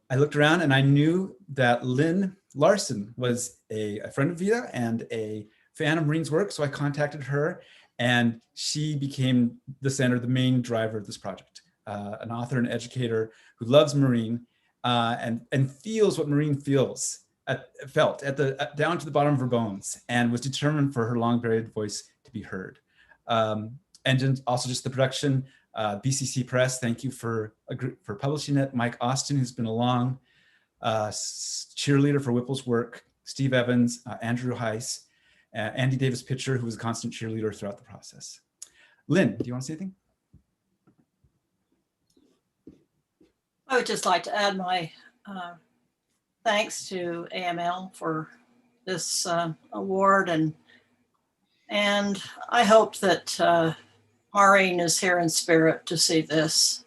I looked around and I knew that Lynn Larson was a friend of Vida and a fan of Maureen's work. So I contacted her and she became the main driver of this project, an author and educator who loves Maureen and feels what Maureen felt down to the bottom of her bones, and was determined for her long buried voice to be heard. And then also just the production, BCC Press, thank you for publishing it. Mike Austin, who's been a long cheerleader for Whipple's work, Steve Evans, Andrew Heiss, Andy Davis Pitcher, who was a constant cheerleader throughout the process. Lynn, do you want to say anything?
I would just like to add my thanks to AML for this award, and I hope that Maureen is here in spirit to see this.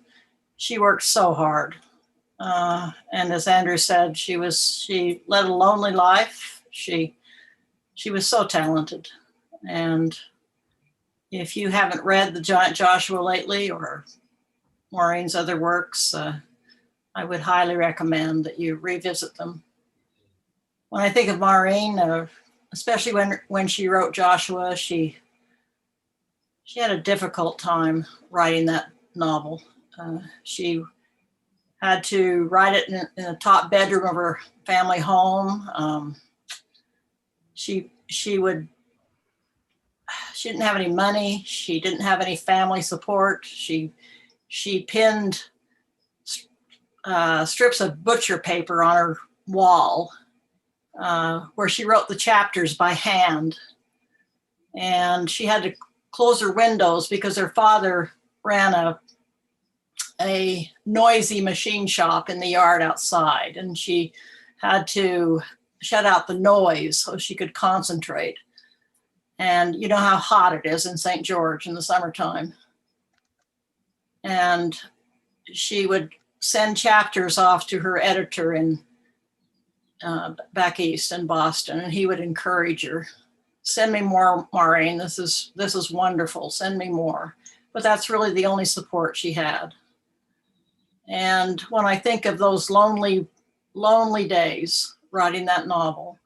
She worked so hard, and as Andrew said, she led a lonely life. She was so talented, and if you haven't read The Giant Joshua lately or Maureen's other works, I would highly recommend that you revisit them. When I think of Maureen, especially when she wrote Joshua, she had a difficult time writing that novel. She had to write it in the top bedroom of her family home. She didn't have any money. She didn't have any family support. She pinned strips of butcher paper on her wall where she wrote the chapters by hand. And she had to close her windows because her father ran a noisy machine shop in the yard outside, and she had to shut out the noise so she could concentrate. And you know how hot it is in St. George in the summertime. And she would send chapters off to her editor in back east in Boston, and he would encourage her, send me more, Maureen, this is wonderful, send me more. But that's really the only support she had. And when I think of those lonely days writing that novel,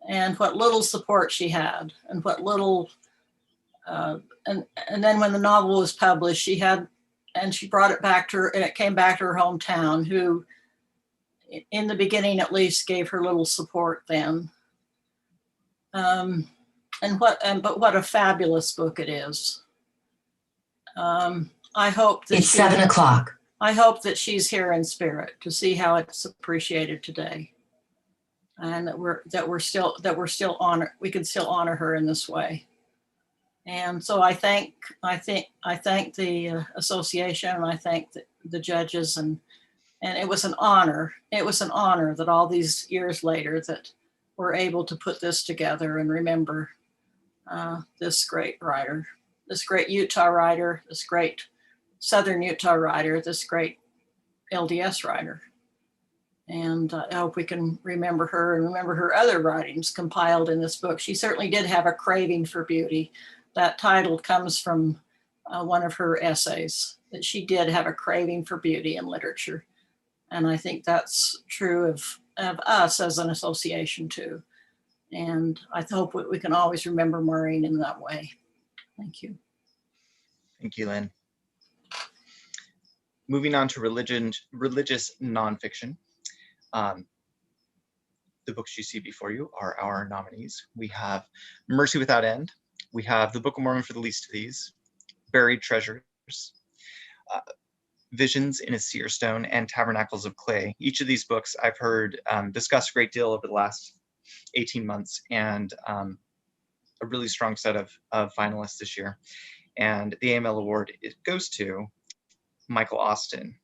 and what little support she had, and what little, and then when the novel was published, she brought it back to her, and it came back to her hometown, who in the beginning at least gave her little support then. But what a fabulous book it is. I hope that
it's 7 o'clock.
I hope that she's here in spirit to see how it's appreciated today, and that we can still honor her in this way. And so I thank the association, and I thank the judges, and it was an honor. It was an honor that all these years later that we're able to put this together and remember this great writer, this great Utah writer, this great Southern Utah writer, this great LDS writer. And I hope we can remember her and remember her other writings compiled in this book. She certainly did have a craving for beauty. That title comes from one of her essays, that she did have a craving for beauty in literature. And I think that's true of of us as an association too. And I hope we can always remember Maureen in that way. Thank you.
Thank you, Lynn. Moving on to religious nonfiction. The books you see before you are our nominees. We have Mercy Without End. We have The Book of Mormon for the least of these, Buried Treasures, Visions in a Seer Stone, and Tabernacles of Clay. Each of these books I've heard discussed a great deal over the last 18 months, and a really strong set of finalists this year. And the AML Award, it goes to Michael Austin.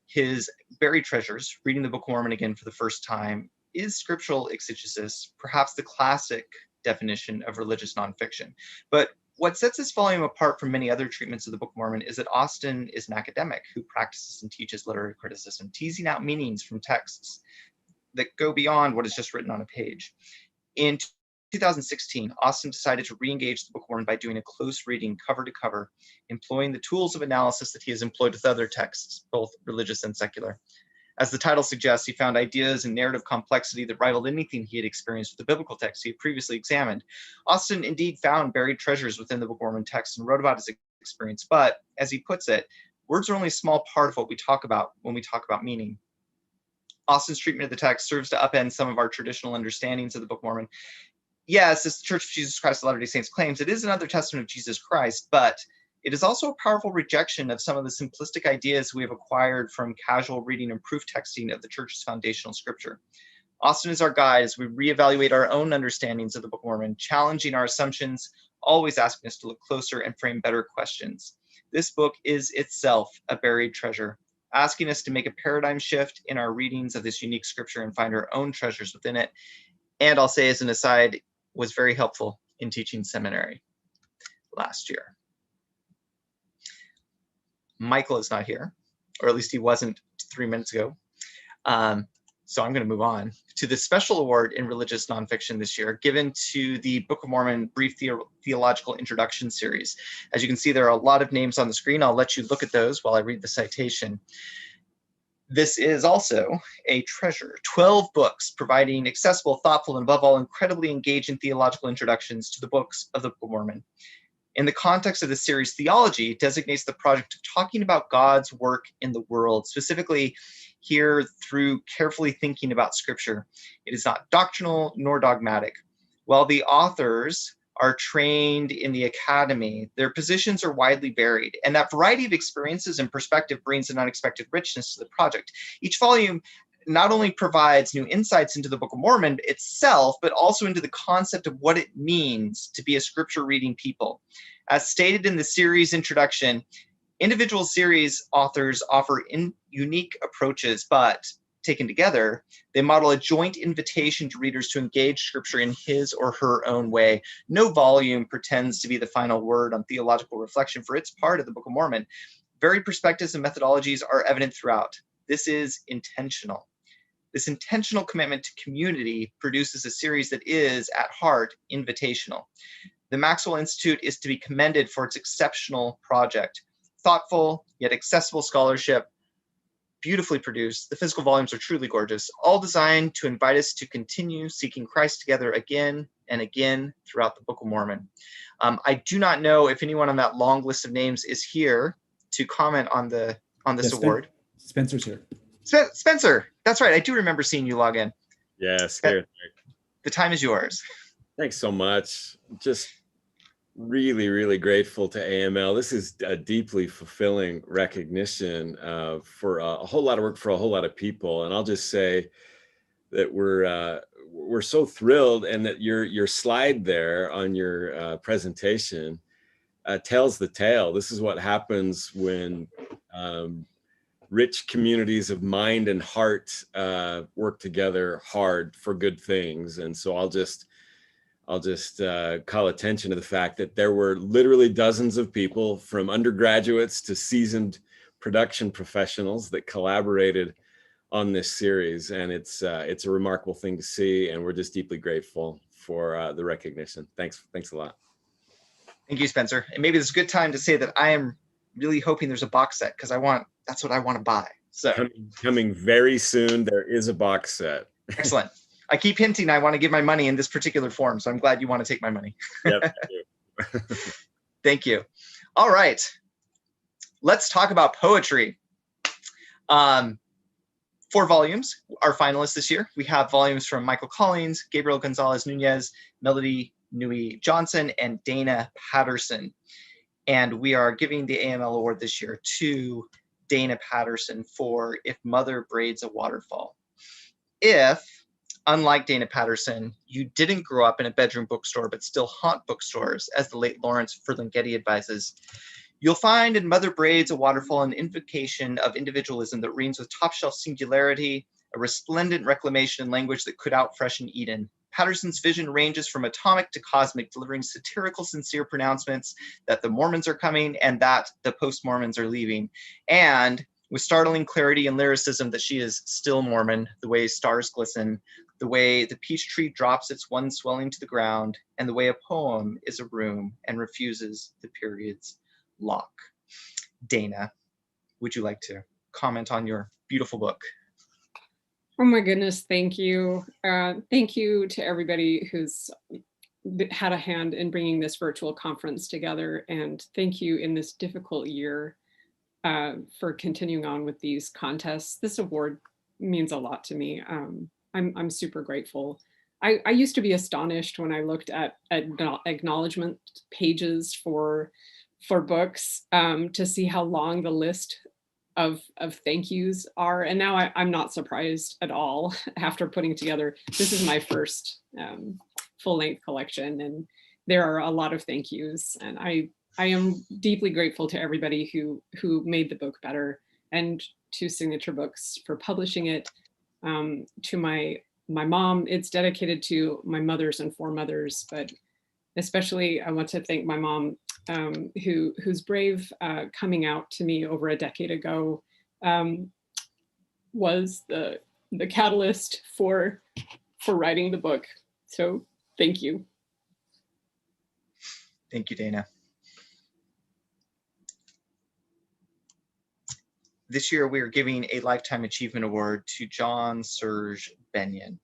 His Buried Treasures, reading the Book of Mormon again for the first time, is scriptural exegesis, perhaps the classic definition of religious nonfiction. But what sets this volume apart from many other treatments of the Book of Mormon is that Austin is an academic who practices and teaches literary criticism, teasing out meanings from texts that go beyond what is just written on a page. In 2016, Austin decided to re-engage the Book of Mormon by doing a close reading cover to cover, employing the tools of analysis that he has employed with other texts, both religious and secular. As the title suggests, he found ideas and narrative complexity that rivaled anything he had experienced with the biblical text he had previously examined. Austin indeed found buried treasures within the Book of Mormon text and wrote about his experience, but as he puts it, words are only a small part of what we talk about when we talk about meaning. Austin's treatment of the text serves to upend some of our traditional understandings of the Book of Mormon. Yes, as the Church of Jesus Christ of Latter-day Saints claims, it is another testament of Jesus Christ, but it is also a powerful rejection of some of the simplistic ideas we have acquired from casual reading and proof texting of the Church's foundational scripture. Austin is our guide as we reevaluate our own understandings of the Book of Mormon, challenging our assumptions, always asking us to look closer and frame better questions. This book is itself a buried treasure, asking us to make a paradigm shift in our readings of this unique scripture and find our own treasures within it. And I'll say as an aside, was very helpful in teaching seminary last year. Michael is not here, or at least he wasn't 3 minutes ago. So I'm going to move on to the special award in religious nonfiction this year, given to the Book of Mormon Brief Theological Introduction Series. As you can see, there are a lot of names on the screen. I'll let you look at those while I read the citation. This is also a treasure. 12 books providing accessible, thoughtful, and above all, incredibly engaging theological introductions to the books of the Book of Mormon. In the context of the series, theology designates the project of talking about God's work in the world, specifically here through carefully thinking about Scripture. It is not doctrinal nor dogmatic. While the authors are trained in the academy, their positions are widely varied, and that variety of experiences and perspective brings an unexpected richness to the project. Each volume not only provides new insights into the Book of Mormon itself, but also into the concept of what it means to be a scripture reading people. As stated in the series introduction, individual series authors offer unique approaches, but taken together, they model a joint invitation to readers to engage scripture in his or her own way. No volume pretends to be the final word on theological reflection for its part of the Book of Mormon. Varied perspectives and methodologies are evident throughout. This is intentional. This intentional commitment to community produces a series that is, at heart, invitational. The Maxwell Institute is to be commended for its exceptional project. Thoughtful, yet accessible scholarship, beautifully produced. The physical volumes are truly gorgeous, all designed to invite us to continue seeking Christ together again and again throughout the Book of Mormon. I do not know if anyone on that long list of names is here to comment on this award.
Spencer's here.
Spencer, that's right. I do remember seeing you log in.
Yes, here.
The time is yours.
Thanks so much. Just really, really grateful to AML. This is a deeply fulfilling recognition for a whole lot of work for a whole lot of people. And I'll just say that we're so thrilled, and that your slide there on your presentation tells the tale. This is what happens when rich communities of mind and heart work together hard for good things. And so I'll just call attention to the fact that there were literally dozens of people, from undergraduates to seasoned production professionals, that collaborated on this series. And it's a remarkable thing to see, and we're just deeply grateful for the recognition. Thanks a lot.
Thank you, Spencer. And maybe it's a good time to say that I am really hoping there's a box set, because that's what I want to buy. So
coming very soon, there is a box set.
Excellent. I keep hinting I want to give my money in this particular form, so I'm glad you want to take my money.
Yep.
Thank you. All right. Let's talk about poetry. 4 volumes are finalists this year. We have volumes from Michael Collins, Gabriel Gonzalez Nunez, Melody Nui Johnson, and Dana Patterson. And we are giving the AML Award this year to Dana Patterson for If Mother Braids a Waterfall. If, unlike Dana Patterson, you didn't grow up in a bedroom bookstore but still haunt bookstores, as the late Lawrence Ferlinghetti advises, you'll find in Mother Braids a Waterfall an invocation of individualism that reigns with top-shelf singularity, a resplendent reclamation in language that could out-freshen Eden. Patterson's vision ranges from atomic to cosmic, delivering satirical, sincere pronouncements that the Mormons are coming and that the post-Mormons are leaving. And with startling clarity and lyricism that she is still Mormon, the way stars glisten, the way the peach tree drops its one swelling to the ground, and the way a poem is a room and refuses the period's lock. Dana, would you like to comment on your beautiful book?
Oh my goodness, thank you. Thank you to everybody who's had a hand in bringing this virtual conference together. And thank you in this difficult year for continuing on with these contests. This award means a lot to me. I'm super grateful. I used to be astonished when I looked at acknowledgement pages for books to see how long the list of thank yous are. And now I'm not surprised at all after putting together, this is my first full-length collection, and there are a lot of thank yous. And I am deeply grateful to everybody who made the book better, and to Signature Books for publishing it, to my mom. It's dedicated to my mothers and foremothers, but especially I want to thank my mom, who's brave coming out to me over a decade ago was the catalyst for writing the book. So thank you.
Thank you, Dana. This year, we are giving a Lifetime Achievement Award to John Serge Bennion.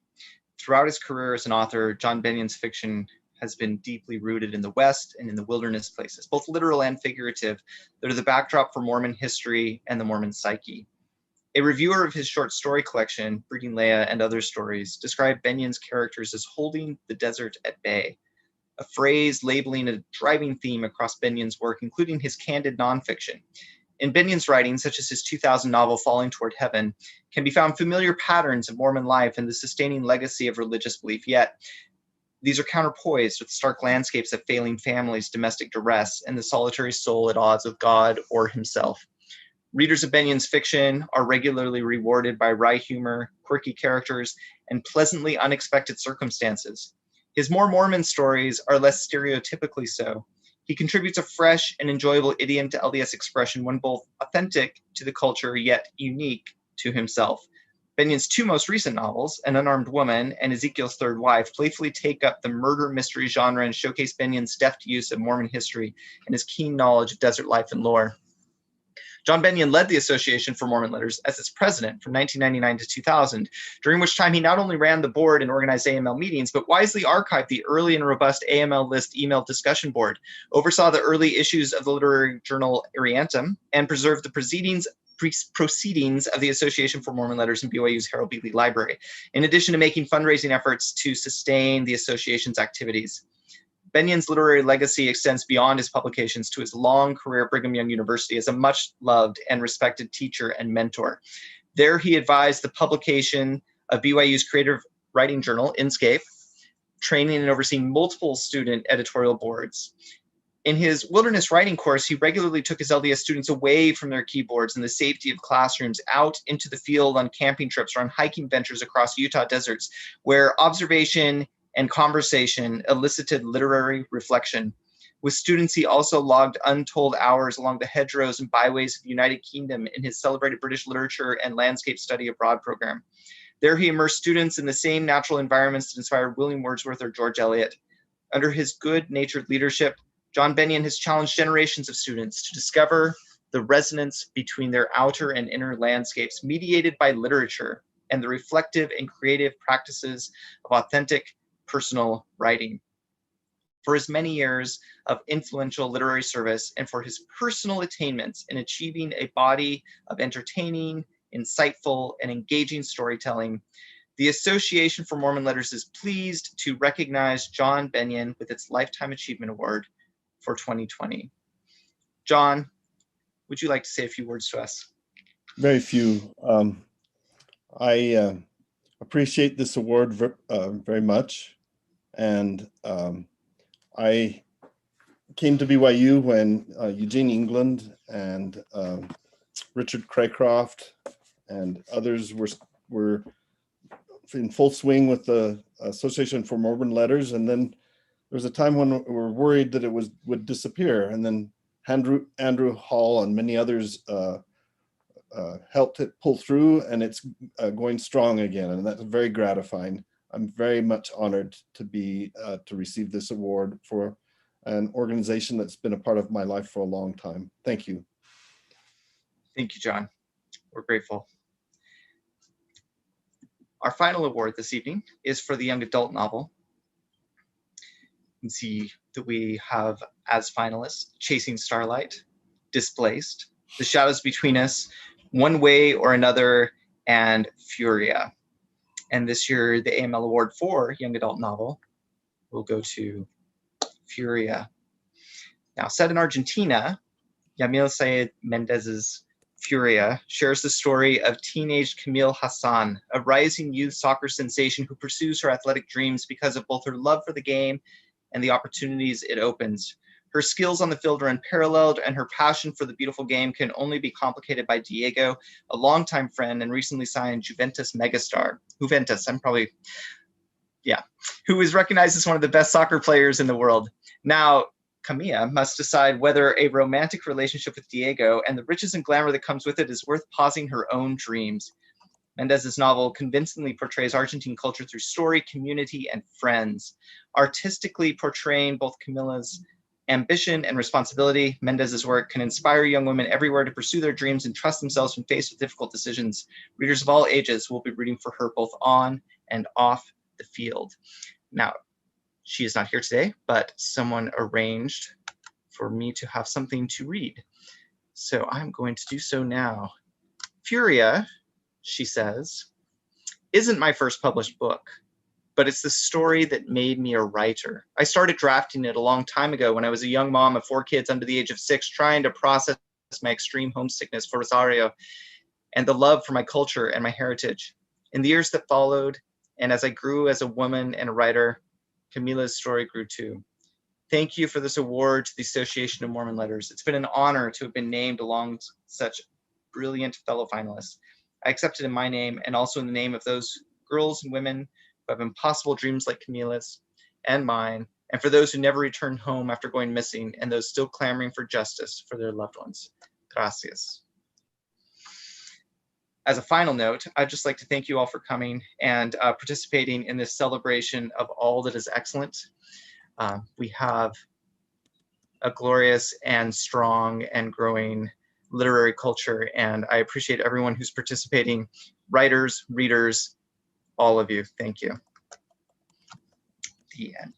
Throughout his career as an author, John Bennion's fiction has been deeply rooted in the West and in the wilderness places, both literal and figurative, that are the backdrop for Mormon history and the Mormon psyche. A reviewer of his short story collection, Breeding Leia and Other Stories, described Bennion's characters as holding the desert at bay, a phrase labeling a driving theme across Bennion's work, including his candid nonfiction. In Bennion's writings, such as his 2000 novel Falling Toward Heaven, can be found familiar patterns of Mormon life and the sustaining legacy of religious belief, yet these are counterpoised with stark landscapes of failing families, domestic duress, and the solitary soul at odds with God or himself. Readers of Bennion's fiction are regularly rewarded by wry humor, quirky characters, and pleasantly unexpected circumstances. His more Mormon stories are less stereotypically so. He contributes a fresh and enjoyable idiom to LDS expression, one both authentic to the culture yet unique to himself. Bennion's 2 most recent novels, An Unarmed Woman and Ezekiel's Third Wife, playfully take up the murder mystery genre and showcase Bennion's deft use of Mormon history and his keen knowledge of desert life and lore. John Bennion led the Association for Mormon Letters as its president from 1999 to 2000, during which time he not only ran the board and organized AML meetings, but wisely archived the early and robust AML list email discussion board, oversaw the early issues of the literary journal Ariantum, and preserved the proceedings of the Association for Mormon Letters in BYU's Harold Beatley Library, in addition to making fundraising efforts to sustain the association's activities. Bennion's literary legacy extends beyond his publications to his long career at Brigham Young University as a much-loved and respected teacher and mentor. There he advised the publication of BYU's creative writing journal, Inscape, training and overseeing multiple student editorial boards. In his wilderness writing course, he regularly took his LDS students away from their keyboards and the safety of classrooms out into the field on camping trips or on hiking ventures across Utah deserts, where observation and conversation elicited literary reflection. With students, he also logged untold hours along the hedgerows and byways of the United Kingdom in his celebrated British literature and landscape study abroad program. There he immersed students in the same natural environments that inspired William Wordsworth or George Eliot. Under his good-natured leadership, John Bennion has challenged generations of students to discover the resonance between their outer and inner landscapes mediated by literature and the reflective and creative practices of authentic personal writing. For his many years of influential literary service and for his personal attainments in achieving a body of entertaining, insightful, and engaging storytelling, the Association for Mormon Letters is pleased to recognize John Benyon with its Lifetime Achievement Award for 2020. John, would you like to say a few words to us?
Very few. I appreciate this award very much. And I came to BYU when Eugene England and Richard Craycroft and others were in full swing with the Association for Mormon Letters. And then there was a time when we were worried that it would disappear. And then Andrew Hall and many others helped it pull through, and it's going strong again. And that's very gratifying. I'm very much honored to receive this award for an organization that's been a part of my life for a long time. Thank you.
Thank you, John. We're grateful. Our final award this evening is for the young adult novel. You can see that we have as finalists Chasing Starlight, Displaced, The Shadows Between Us, One Way or Another, and Furia. And this year, the AML Award for Young Adult Novel will go to Furia. Now, set in Argentina, Yamil Sayed Mendez's Furia shares the story of teenage Camille Hassan, a rising youth soccer sensation who pursues her athletic dreams because of both her love for the game and the opportunities it opens. Her skills on the field are unparalleled, and her passion for the beautiful game can only be complicated by Diego, a longtime friend and recently signed Juventus megastar. Who is recognized as one of the best soccer players in the world. Now, Camilla must decide whether a romantic relationship with Diego and the riches and glamour that comes with it is worth pausing her own dreams. Mendez's novel convincingly portrays Argentine culture through story, community, and friends. Artistically portraying both Camilla's ambition and responsibility, Mendez's work can inspire young women everywhere to pursue their dreams and trust themselves when faced with difficult decisions. Readers of all ages will be rooting for her both on and off the field. Now, she is not here today, but someone arranged for me to have something to read. So I'm going to do so now. Furia, she says, isn't my first published book, but it's the story that made me a writer. I started drafting it a long time ago when I was a young mom of 4 kids under the age of 6, trying to process my extreme homesickness for Rosario and the love for my culture and my heritage. In the years that followed, and as I grew as a woman and a writer, Camilla's story grew too. Thank you for this award to the Association of Mormon Letters. It's been an honor to have been named along such brilliant fellow finalists. I accept it in my name and also in the name of those girls and women who have impossible dreams like Camilla's and mine, and for those who never return home after going missing, and those still clamoring for justice for their loved ones. Gracias. As a final note, I'd just like to thank you all for coming and participating in this celebration of all that is excellent. We have a glorious and strong and growing literary culture, and I appreciate everyone who's participating, writers, readers, all of you. Thank you. The end.